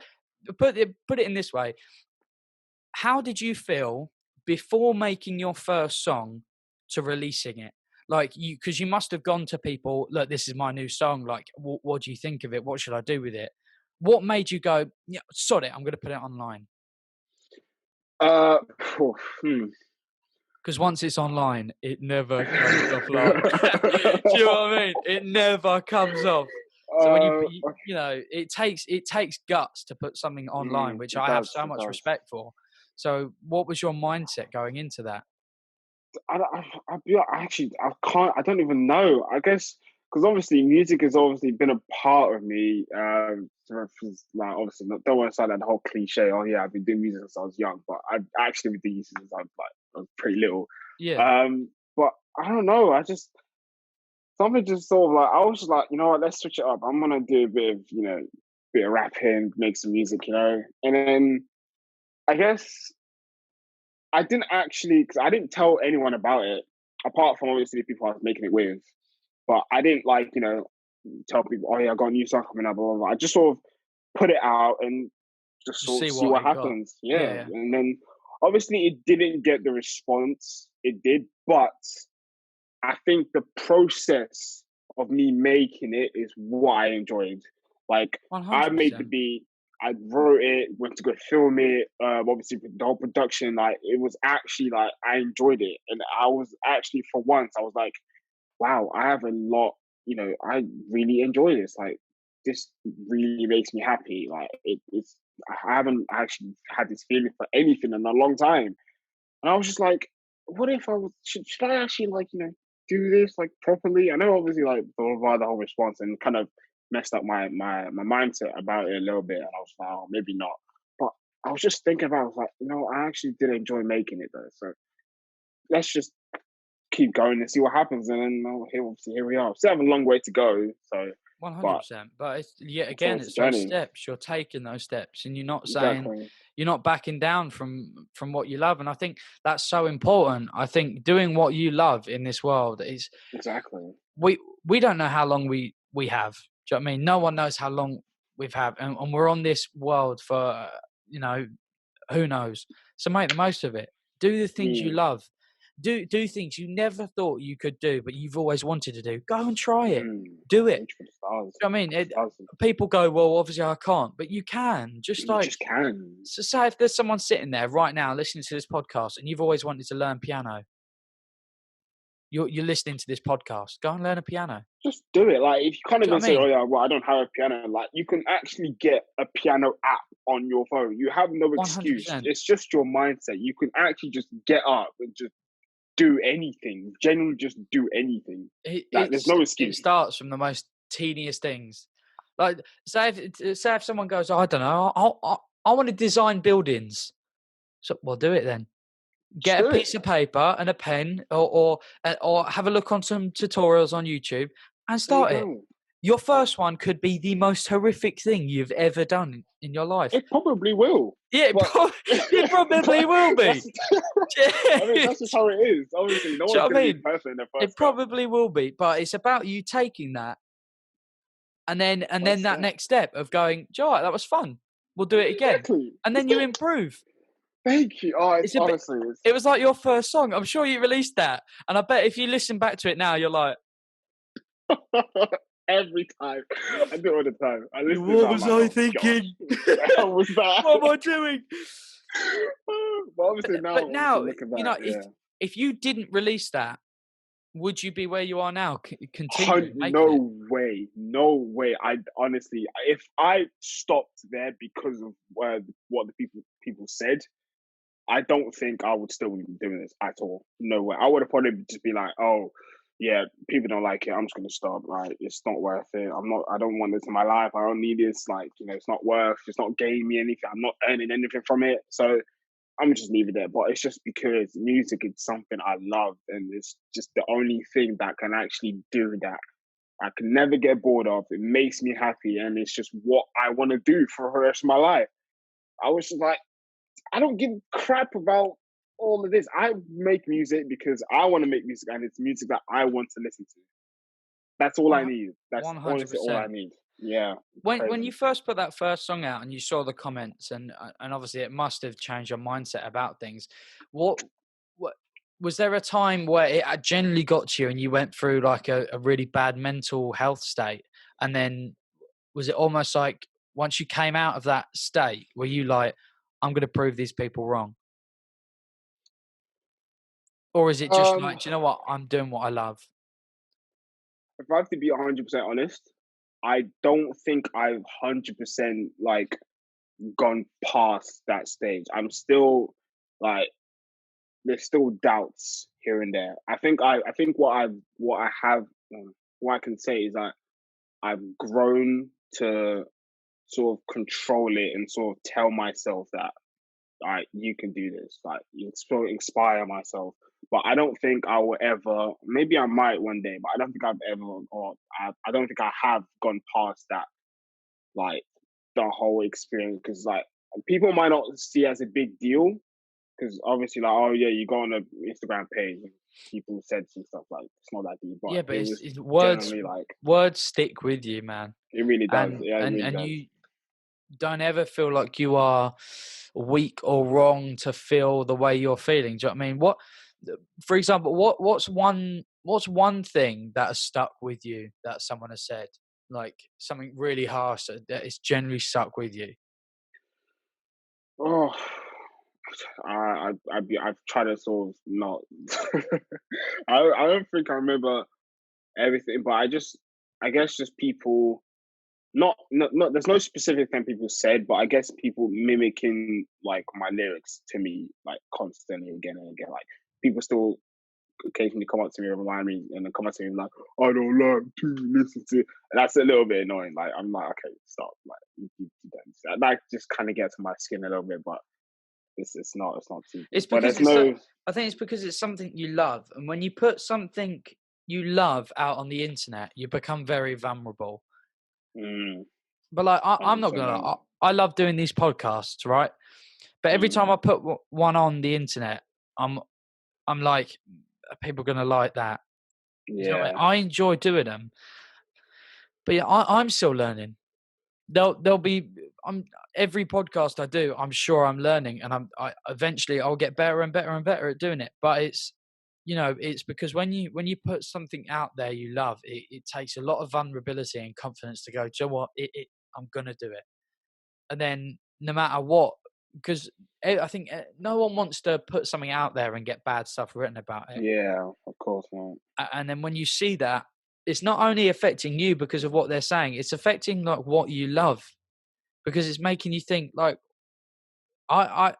put it in this way. How did you feel before making your first song to releasing it? Like you, because you must have gone to people, look, this is my new song. Like, what do you think of it? What should I do with it? What made you go, yeah, sod it, I'm going to put it online? Uh, phew, hmm. Because once it's online, it never comes offline. Do you know what I mean? It never comes off. So when you know, it takes guts to put something online, which it I have does, so it much does. respect for. So what was your mindset going into that? I can't, I don't even know. I guess, because obviously music has obviously been a part of me. Like, obviously, don't want to sound like the whole cliche, oh yeah, I've been doing music since I was young, but I actually been doing music since I was pretty little. Yeah, But I don't know, something just sort of like, I was just like, you know what, let's switch it up. I'm gonna do a bit of, bit of rapping, make some music, and then I guess I didn't actually, because I didn't tell anyone about it, apart from obviously the people I was making it with. But I didn't like, tell people, oh yeah, I got a new song coming out, blah, blah, blah. I just sort of put it out and just just sort of see see what what it got. happens. Yeah, Yeah. yeah. And then obviously it didn't get the response it did, but I think the process of me making it is what I enjoyed. Like, I made the 100%. beat, I wrote it, went to go film it. Obviously, with the whole production, like, it was actually like I enjoyed it, and I was actually, for once, I was like, wow, I have a lot. I really enjoy this. Like, this really makes me happy. Like, it's I haven't actually had this feeling for anything in a long time. And I was just like, what if I was, should I actually, like, do this like properly? I know obviously like the whole response and kind of messed up my mindset about it a little bit. And I was like, oh, maybe not. But I was just thinking about it, I was like, I actually did enjoy making it though. So let's just keep going and see what happens. And then obviously here we are. Still have a long way to go. So But 100%. But it's yet so again, it's a it's those journey. steps. You're taking those steps, and you're not saying Exactly. you're not backing down from what you love. And I think that's so important. I think doing what you love in this world is Exactly. we don't know how long we have. Do you know what I mean? No one knows how long we've had, and we're on this world for you know who knows. So make the most of it. Do the things you Mm, love. Do things you never thought you could do, but you've always wanted to do. Go and try it. Do it. reach for the stars. Do you know what I mean? Reach for the stars. People go, well, obviously I can't, but you can. Just You like, just can. so say if there's someone sitting there right now listening to this podcast and you've always wanted to learn piano, you're listening to this podcast, go and learn a piano. Just do it. Like if you can't Do you know even what I say, "Oh mean? yeah, well I don't have a piano," like you can actually get a piano app on your phone. You have no excuse. 100%. It's just your mindset. You can actually just get up and just do anything. Genuinely, just do anything. Like there's no It excuse. starts from the most tedious things. Like say if someone goes, oh, I don't know, I want to design buildings. So well, do it then. Just Get a do it. piece of paper and a pen, or have a look on some tutorials on YouTube and There you start it. go. Your first one could be the most horrific thing you've ever done in your life. It probably will. Yeah, But, it probably will be. that's, I mean, that's just Do how it is. Obviously, no you know one's what I going to be mean? perfect in their It first go. probably will be, but it's about you taking that and then First that step. next step of going, Joe, that was fun. We'll do it again. Exactly. And then you improve. Thank you. Oh, it's It's a bit honestly, it was like your first song. I'm sure you released that. And I bet if you listen back to it now, you're like, every time. I do it all the time. I listen to it what now, I'm was like, I oh gosh, thinking? what the hell was that? What am I doing? But obviously now, But obviously now, looking you back, know, yeah. if you didn't release that, would you be where you are now, continuing making it? No way, no way. I honestly, if I stopped there because of what the people said, I don't think I would still be doing this at all. No way. I would have probably just been like, oh, yeah, people don't like it. I'm just gonna stop. Like, it's not worth it. I'm not. I don't want this in my life. I don't need this. Like, it's not worth. It's not gaining me anything. I'm not earning anything from it. So I'm just leave it there. But it's just because music is something I love, and it's just the only thing that can actually do that. I can never get bored of. It makes me happy, and it's just what I want to do for the rest of my life. I was just like, I don't give crap about all of this. I make music because I want to make music, and it's music that I want to listen to. That's all I One need. That's honestly all I 100%. need. Yeah, When crazy. you first put that first song out and you saw the comments and obviously it must have changed your mindset about things. What was there a time where it genuinely got to you and you went through like a really bad mental health state, and then was it almost like once you came out of that state were you like, I'm going to prove these people wrong, or is it just Um, like, do you know what, I'm doing what I love? if I have to be 100% honest, I don't think I've 100% like gone past that stage. I'm still like there's still doubts here and there. I think what I have what I can say is that I've grown to sort of control it and sort of tell myself that like you can do this, like you sort of inspire myself. But I don't think I will ever. Maybe I might one day, but I don't think I've ever, or I don't think I have gone past that, like the whole experience. Because like people might not see it as a big deal, because obviously like, oh yeah, you go on a Instagram page and people said some stuff like it's not that deep, but Yeah, but it was it's generally like words stick with you, man. it really does. and Yeah, it and really and does. you don't ever feel like you are weak or wrong to feel the way you're feeling. Do you know what I mean? For example, what's one thing that has stuck with you that someone has said, like something really harsh that is generally stuck with you? Oh, I've tried to sort of not. I don't think I remember everything, but I guess just people not there's no specific thing people said, but I guess people mimicking like my lyrics to me like constantly again and again. Like people still occasionally come up to me and remind me and then come up to me like, I don't like to listen to, and that's a little bit annoying. Like I'm like, okay, stop. Like you don't. That just kind of gets on my skin a little bit, but it's not too deep. It's But because there's no I think it's because it's something you love, and when you put something you love out on the internet, you become very vulnerable. Mm, But like, I'm not 100%, gonna. man. I love doing these podcasts, right? But every Mm, time I put one on the internet, I'm I'm like, are people gonna like that? You know what I mean? yeah, I enjoy doing them, but yeah, I'm still learning. There'll be I'm every podcast I do, I'm sure I'm learning, and I eventually I'll get better and better and better at doing it. But it's, it's because when you put something out there you love, it takes a lot of vulnerability and confidence to go, "Do you know what? I'm gonna do it." And then no matter what, because I think no one wants to put something out there and get bad stuff written about it. yeah, of course, man. And then when you see that, it's not only affecting you because of what they're saying, it's affecting like what you love, because it's making you think like I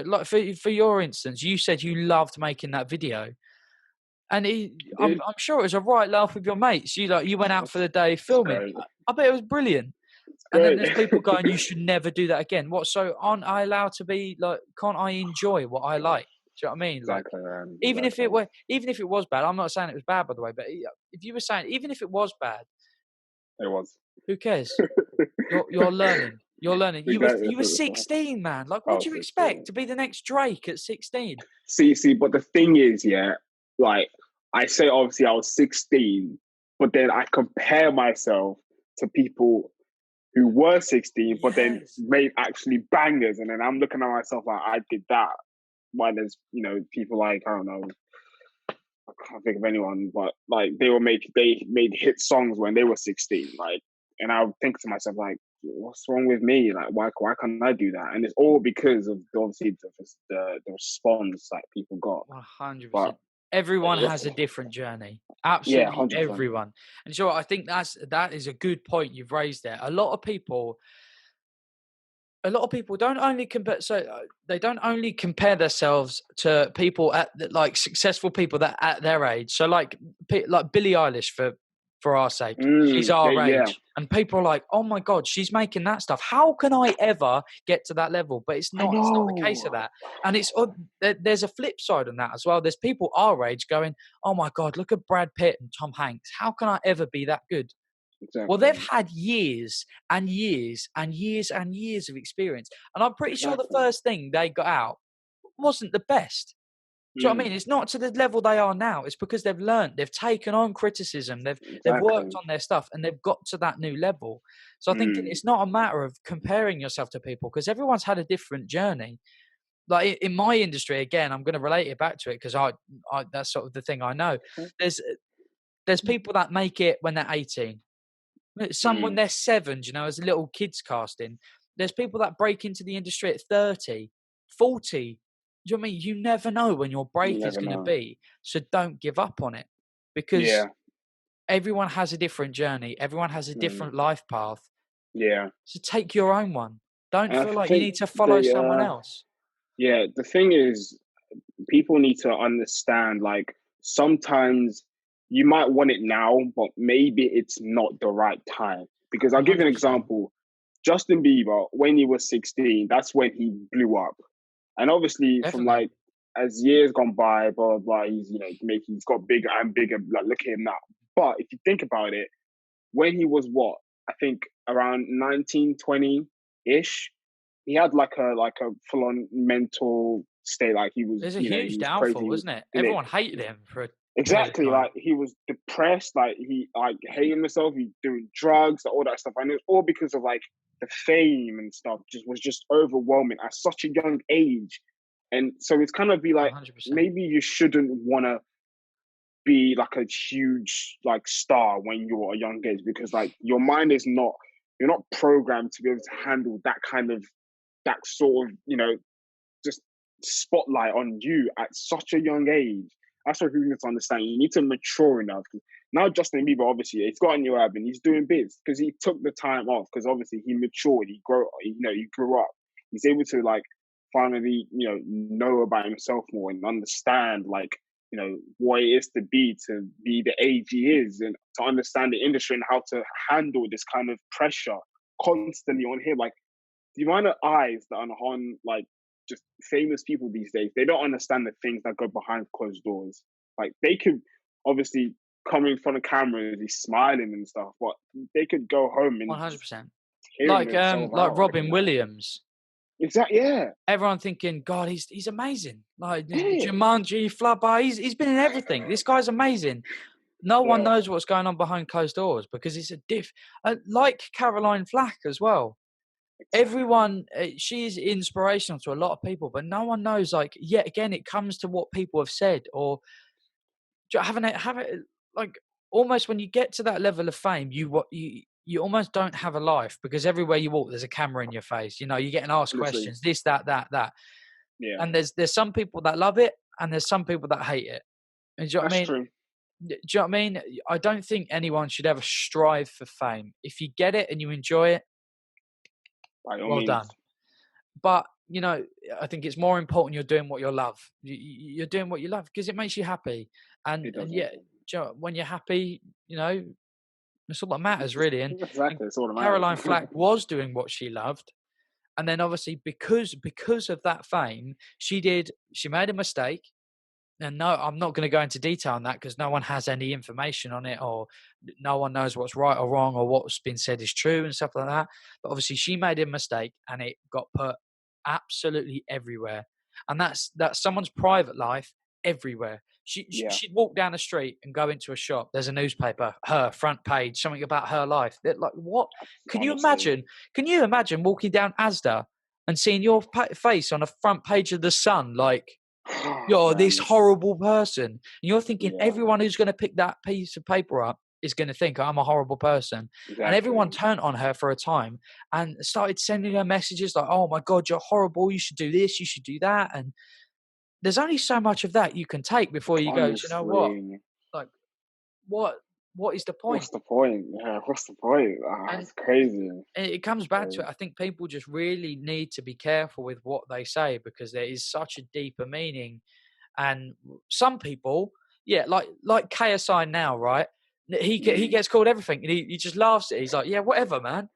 like for your instance, you said you loved making that video, and Dude, I'm sure it was a right laugh with your mates. You went out for the day it's filming. great. I bet it was brilliant. It's And then great. there's people going, "You should never do that again." What? So aren't I allowed to be like? Can't I enjoy what I like? Do you know what I mean? Like, Exactly, man. even Exactly. if it was bad, I'm not saying it was bad, by the way. But if you were saying even if it was bad, It was. who cares? You're learning. You're learning. Exactly. You were That's what happened. 16, man. Like, I what do was you 16. expect to be the next Drake at 16? See, but the thing is, yeah, like I say, obviously I was 16, but then I compare myself to people who were 16, but then Yes. made actually bangers, and then I'm looking at myself like I did that. While there's people like I don't know, I can't think of anyone, but like they made hit songs when they were 16, like, and I would think to myself like, what's wrong with me? Like, why can't I do that? And it's all because of obviously the response that people got. But 100%. Everyone it's, has a different journey. yeah, Absolutely 100%. everyone. And so I think that is a good point you've raised there. A lot of people don't only compare. So they don't only compare themselves to people like successful people that at their age. So like Billie Eilish for our sake, she's our Yeah, age, and people are like, "Oh my god, she's making that stuff. How can I ever get to that level?" But it's I not. It's not the case of know. that. And there's a flip side on that as well. There's people our age going, "Oh my god, look at Brad Pitt and Tom Hanks. How can I ever be that good?" Well, they've Exactly, had years and years and years and years of experience, and I'm pretty sure the exactly. first thing they got out wasn't the best. Do you know what I Mm, mean? It's not to the level they are now. It's because they've learned, they've taken on criticism, they've worked exactly. on their stuff, and they've got to that new level. So I think Mm, it's not a matter of comparing yourself to people, because everyone's had a different journey. Like in my industry, again, I'm going to relate it back to it because I that's sort of the thing I know. There's there's people that make it when they're 18. Some when mm, they're 7, as little kids casting. There's people that break into the industry at 30, 40. Do you know what I mean? You never know when your you break is never gonna know. be, so don't give up on it, because Yeah. everyone has a different journey, everyone has a Mm, different life path, yeah. so take your own one. Don't And I feel like you think need to follow someone else. the thing is, people need to understand like sometimes you might want it now, but maybe it's not the right time. Because I'll give you an 100%. example. Justin Bieber, when he was 16, that's when he blew up. And obviously, from Definitely. like as years gone by, blah blah, blah he's he's got bigger and bigger. Like look at him now. But if you think about it, when he was what I think around 19, 20 ish, he had like a full on mental state. Like he was, There's a he huge was downfall, crazy, wasn't it? in it. Everyone hated him for a period of Exactly, time. like he was depressed, like he like hating himself, he doing drugs, all that stuff, and it was all because of like the fame and stuff. Just was just overwhelming at such a young age, and so it's kind of be like 100%. maybe you shouldn't want to be like a huge like star when you're a young age because like your mind is not you're not programmed to be able to handle that kind of that sort of just spotlight on you at such a young age. That's what people need to understand. You need to mature enough. Now Justin Bieber, obviously, it's got a new album. He's doing bits because he took the time off. Because obviously he matured. He grew up. He's able to like finally, know about himself more and understand like what it is to be the age he is and to understand the industry and how to handle this kind of pressure constantly on him. Like the amount of eyes that are on like just famous people these days, they don't understand the things that go behind closed doors. Like they could obviously coming in front of cameras, he's smiling and stuff, but they could go home and just 100%. hearing themselves Like out, Robin Williams. Exactly, yeah. Everyone thinking, God, he's amazing. Like Yeah, Jumanji, Flubber, he's been in everything. This guy's amazing. No one yeah, knows what's going on behind closed doors because it's like Caroline Flack as well. exactly. Everyone, she is inspirational to a lot of people, but no one knows. Like, yet again, it comes to what people have said or have it like almost when you get to that level of fame, you almost don't have a life because everywhere you walk, there's a camera in your face. You know, you're getting asked Honestly, questions, this, that, yeah, and there's some people that love it and there's some people that hate it. And do you know what I that's mean? true. Do you know what I mean? I don't think anyone should ever strive for fame. If you get it and you enjoy it, By all well done. means, But you know, I think it's more important you're doing what you love. You're doing what you love because it makes you happy. it And doesn't. yeah, do you know, when you're happy, you know, that's all that matters really. And Exactly, it's all that Caroline matters. Flack was doing what she loved, and then obviously because of that fame, she made a mistake. And no, I'm not going to go into detail on that because no one has any information on it, or no one knows what's right or wrong, or what's been said is true and stuff like that. But obviously, she made a mistake, and it got put absolutely everywhere. And that's someone's private life everywhere. Yeah, She'd walk down the street and go into a shop. There's a newspaper, her front page, something about her life. They're like, what? Can you honestly. imagine? Can you imagine walking down Asda and seeing your face on the front page of the Sun? Like, you're this Man, horrible person. And you're thinking yeah, everyone who's going to pick that piece of paper up is going to think I'm a horrible person. And everyone exactly. turned on her for a time and started sending her messages like, oh my God, you're horrible. You should do this. You should do that. And there's only so much of that you can take before you go, do you know what? Honestly, Like, what, what is the point? what's the point? Yeah, what's the point? And It's crazy. it comes back to Crazy. it. I think people just really need to be careful with what they say because there is such a deeper meaning. And some people, yeah, like KSI now, right? He Mm, gets called everything, and he just laughs at it. He's like, yeah, whatever, man.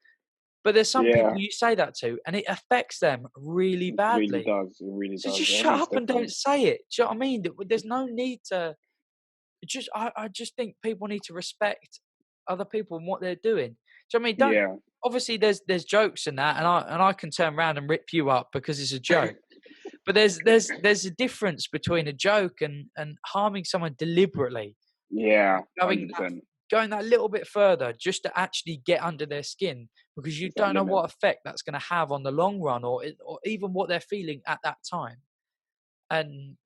But there's some yeah, people you say that to, and it affects them really it really badly. does. It really So does. just shut Everyone's up and don't different. say it. Do you know what I mean? There's no need to. I just think people need to respect other people and what they're doing. Do you know what I mean? Don't Yeah. obviously there's jokes in that, and I can turn around and rip you up because it's a joke. But there's a difference between a joke and harming someone deliberately, Yeah, going that 100%. going that little bit further just to actually get under their skin because you It's that don't know limit. what effect that's going to have on the long run or even what they're feeling at that time. And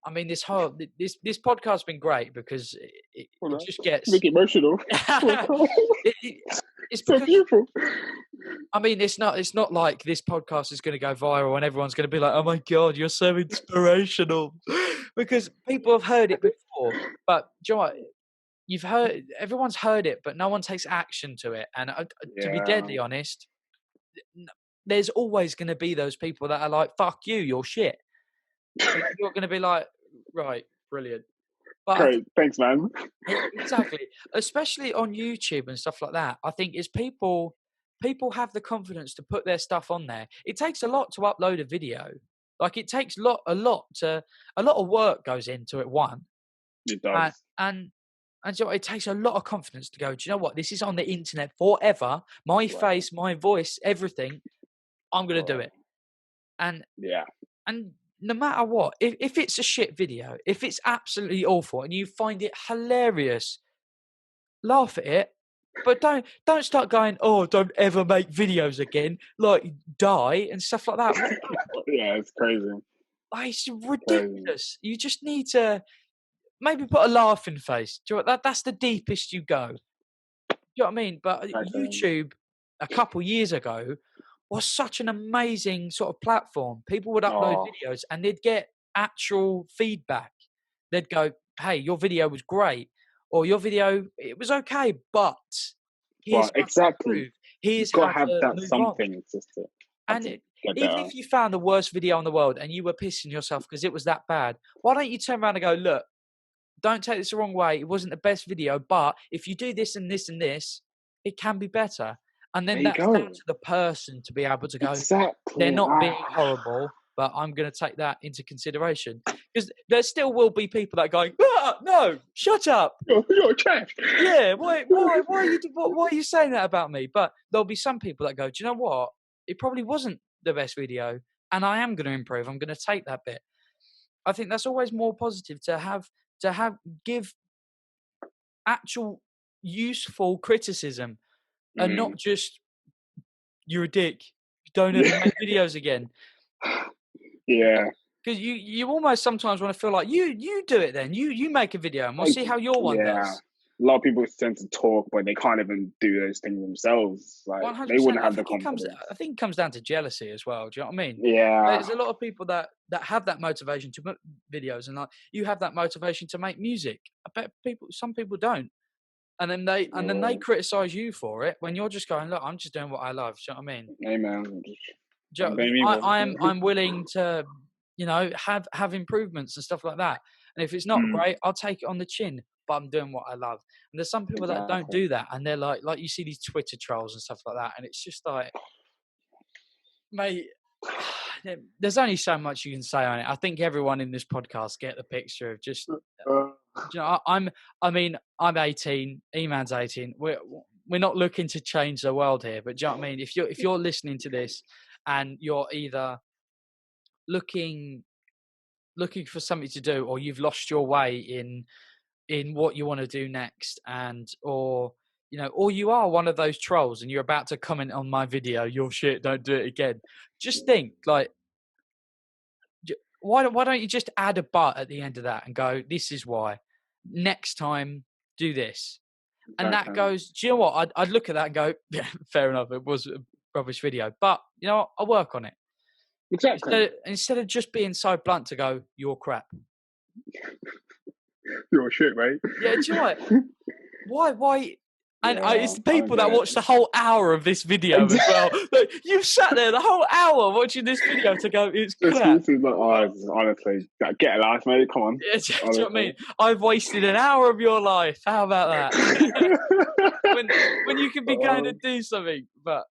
I mean, this podcast's been great because Hold it on. just gets Make it emotional. Oh, God. it, it's So because beautiful. I mean, it's not like this podcast is going to go viral and everyone's going to be like, "Oh my God, you're so inspirational," because people have heard it before. But do you know what? You've heard everyone's heard it, but no one takes action to it. And to be Yeah. deadly honest, n- there's always going to be those people that are like, "Fuck you, you're shit," and you're going to be like, "Right, brilliant." But I Great. Thanks, man. exactly, especially on YouTube and stuff like that. I think is people have the confidence to put their stuff on there. It takes a lot to upload a video. Like it takes a lot of work goes into it. One It and does. and and so it takes a lot of confidence to go. Do you know what? This is on the internet forever. My Right. face, my voice, everything. I'm gonna do Right. it. And Yeah. and no matter what, if it's a shit video, if it's absolutely awful, and you find it hilarious, laugh at it, but don't start going, "Oh, don't ever make videos again," like, die and stuff like that. What Yeah, it's crazy. like, it's Crazy. ridiculous. You just need to maybe put a laughing face. Do you know what? That's the deepest you go. Do you know what I mean? But Exactly. YouTube a couple years ago was such an amazing sort of platform. People would upload Oh, videos and they'd get actual feedback. They'd go, "Hey, your video was great," or "Your video, it was okay, but here's well, how to exactly. improve. You've Here's got how to have to that move on." something just to have And to get even better. if you found the worst video in the world and you were pissing yourself because it was that bad, why don't you turn around and go, "Look, don't take this the wrong way. It wasn't the best video, but if you do this and this and this, it can be better." And There then you that's down go. to the person to be able to go, "They're Exactly. not being horrible. but I'm going to take that into consideration because there still will be people that are going, no, shut up. You're trash. Yeah, why are you saying that about me? But there'll be some people that go, do you know what? It probably wasn't the best video, and I am going to improve. I'm going to take that bit. I think that's always more positive to give actual useful criticism and not just you're a dick. Don't ever make videos again. Yeah. Because you almost sometimes want to feel like you do it then. You make a video and we'll see how your one Yeah. does. A lot of people tend to talk, but they can't even do those things themselves. Like, they 100%. wouldn't have the confidence. I think it comes down to jealousy as well. Do you know what I mean? Yeah. There's a lot of people that have that motivation to make videos, and like you have that motivation to make music. I bet some people don't, and then they criticize you for it when you're just going, look, I'm just doing what I love. Do you know what I mean? Hey, man. I'm willing to, have improvements and stuff like that. And if it's not great, I'll take it on the chin. But I'm doing what I love. And there's some people that don't do that, and they're like you see these Twitter trolls and stuff like that, and it's just like, mate, there's only so much you can say on it. I think everyone in this podcast get the picture of just, I'm 18, Emman's 18. We're not looking to change the world here, but do you know what I mean? If you're listening to this and you're either looking for something to do, or you've lost your way in what you want to do next, or you are one of those trolls and you're about to comment on my video, you're shit, don't do it again. Just think, like, why don't you just add a but at the end of that and go, this is why. Next time, do this. And that goes, do you know what? I'd look at that and go, yeah, fair enough, it was a rubbish video, but you know what? I'll work on it. Exactly. Instead of just being so blunt to go, you're crap. You're shit, mate. Yeah, do you know what? Why? And it's the people that watch the whole hour of this video as well. Like, you've sat there the whole hour watching this video to go, it's crap. This is like, honestly, get a life, mate. Come on. Yeah, do you know what I mean? I've wasted an hour of your life. How about that? when you could be going to do something, but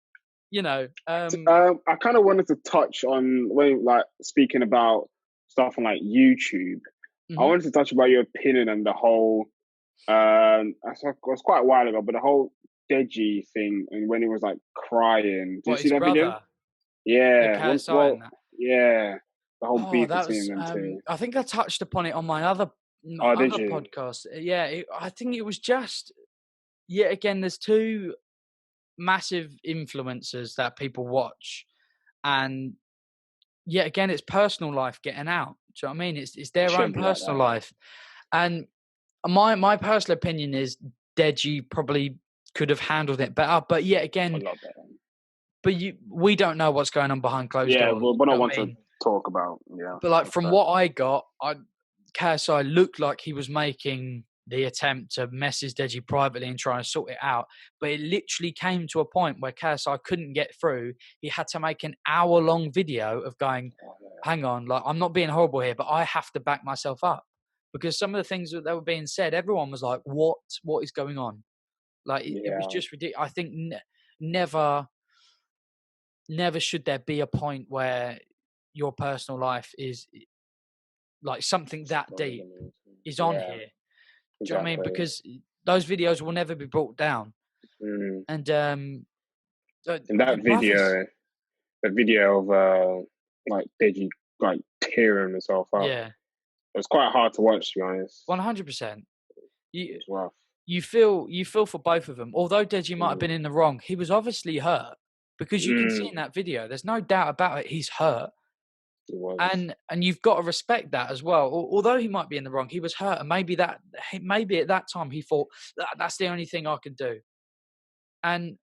I kind of wanted to touch on speaking about stuff on like YouTube. I wanted to touch about your opinion on the whole. It was quite a while ago, but the whole Deji thing, and when he was like crying. Did you see that video? Yeah. Yeah. The whole beef between them two. I think I touched upon it on my other podcast. Yeah, I think it was just yet again. There's two massive influencers that people watch, and yet again, it's personal life getting out. Do you know what I mean? It's their own personal life, and my personal opinion is Deji probably could have handled it better, but yet again, a lot better. But we don't know what's going on behind closed doors. Yeah, we're not want to talk about. Yeah, but like from what I got, KSI looked like he was making the attempt to message Deji privately and try and sort it out. But it literally came to a point where KSI couldn't get through. He had to make an hour-long video of going, hang on, like, I'm not being horrible here, but I have to back myself up. Because some of the things that were being said, everyone was like, what is going on? Like, it was just ridiculous. I think never should there be a point where your personal life is like something that deep is on here. Do you know what I mean? Because those videos will never be brought down. And in that video, the video of like Deji like tearing himself up. Yeah, it was quite hard to watch, to be honest. 100%. It was rough. You feel for both of them. Although Deji might have been in the wrong, he was obviously hurt because you can see in that video. There's no doubt about it. He's hurt. And you've got to respect that as well. Although he might be in the wrong, he was hurt, and maybe at that time he thought that's the only thing I can do. And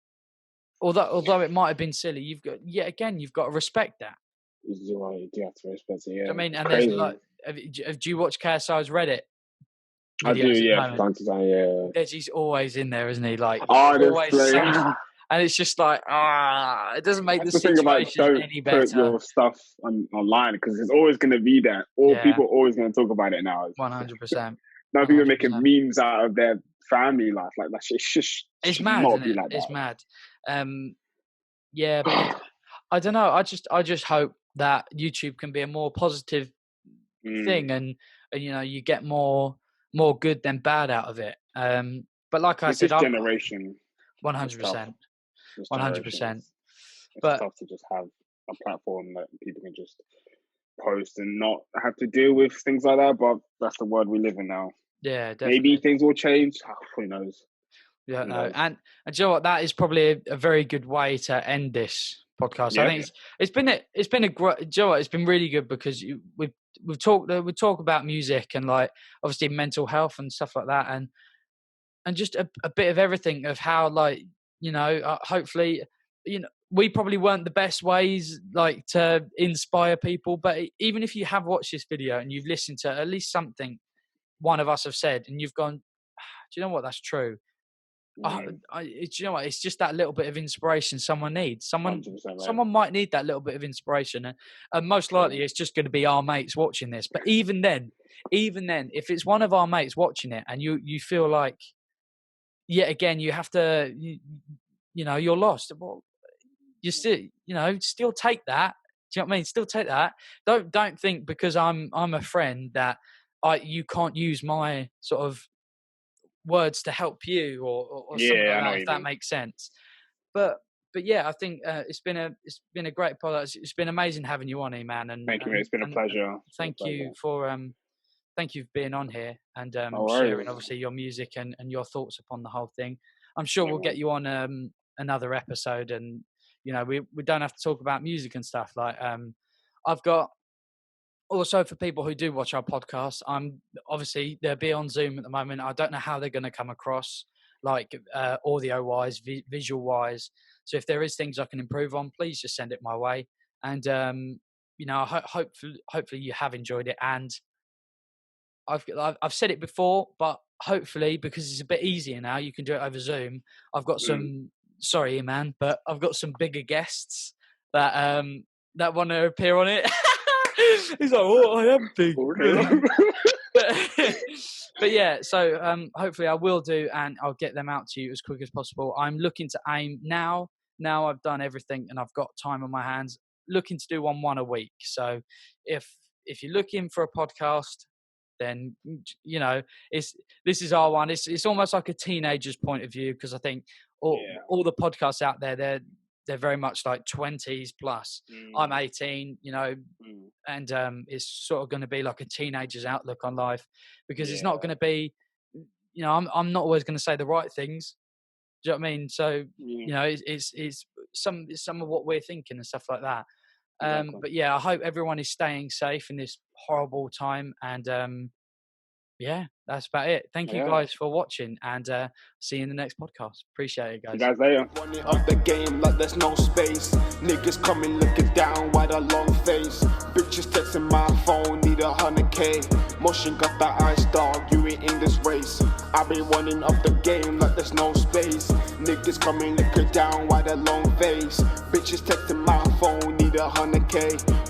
although it might have been silly, you've got to respect that. You do have to respect it. Yeah, I mean, and there's like, do you watch KSI's Reddit? I do, yeah. From time to time, yeah. Deji's always in there, isn't he? Like, and it's just like, it doesn't make the situation any better. Don't put your stuff online because it's always going to be there. People are always going to talk about it now. 100%. Now people are making memes out of their family life. Like, that shit. It's mad, isn't it? It's mad. Yeah, but I don't know. I just hope that YouTube can be a more positive thing, and you know, you get more good than bad out of it. But like I With said, this I'm generation, it's tough. 100%, This generation 100%. is it's But tough to just have a platform that people can just post and not have to deal with things like that. But that's the world we live in now. yeah, Maybe definitely. things will change. Who knows? You don't Who know. knows? And do you know what? That is probably a very good way to end this podcast. I Yeah, think it's been a great. Do you know what? It's been really good because we talk about music and like obviously mental health and stuff like that, and just a bit of everything of how, like, you know, hopefully, you know, we probably weren't the best ways like to inspire people, but even if you have watched this video and you've listened to at least something one of us have said and you've gone, do you know what, that's true. Do you know what? It's just that little bit of inspiration someone needs. 100%, right? Someone might need that little bit of inspiration, and most likely True. it's just going to be our mates watching this. But even then, if it's one of our mates watching it, and you feel like yet again you have to, you know, you're lost. Well, you still, you know, still take that. Do you know what I mean? Still take that. Don't think because I'm a friend that you can't use my sort of words to help you or something Yeah, like I know that, what if you that mean. makes sense. But yeah, I think it's been a great podcast. It's been amazing having you on here, man, Thank you, mate. It's been a and pleasure. It's been a thank you pleasure. for thank you for being on here and No sharing worries. obviously your music and your thoughts upon the whole thing. I'm sure Yeah, we'll get man. you on another episode, and you know, we don't have to talk about music and stuff like I've got also, for people who do watch our podcast, I'm obviously they'll be on Zoom at the moment. I don't know how they're going to come across, like audio wise, visual wise. So if there is things I can improve on, please just send it my way. And you know, hopefully you have enjoyed it. And I've said it before, but hopefully because it's a bit easier now, you can do it over Zoom. I've got Mm. some, sorry, man, but I've got some bigger guests that want to appear on it. He's like, "Oh, I am big." Okay. but, but yeah, so hopefully I will do, and I'll get them out to you as quick as possible. I'm looking to aim now. Now I've done everything and I've got time on my hands. Looking to do one a week. So if you're looking for a podcast, then you know this is our one. It's almost like a teenager's point of view, because I think Yeah. all the podcasts out there, they're very much like 20s plus. I'm Mm. 18, you know, Mm. and it's sort of going to be like a teenager's outlook on life, because it's not Yeah. going to be, you know, I'm not always going to say the right things. Do you know what I mean? So Yeah. you know, it's some of what we're thinking and stuff like that. Exactly. But yeah, I hope everyone is staying safe in this horrible time, and yeah, that's about it. Thank you Yeah. guys for watching, and see you in the next podcast. Appreciate it, See you guys. guys later. Running up the game like there's no space. Niggas coming looking down with a long face. Bitches texting my phone, need 100K. Motion got the eyes, dog, you ain't in this race. I been running up the game like there's no space. Niggas coming looking down with a long face. Bitches texting my phone, need 100K.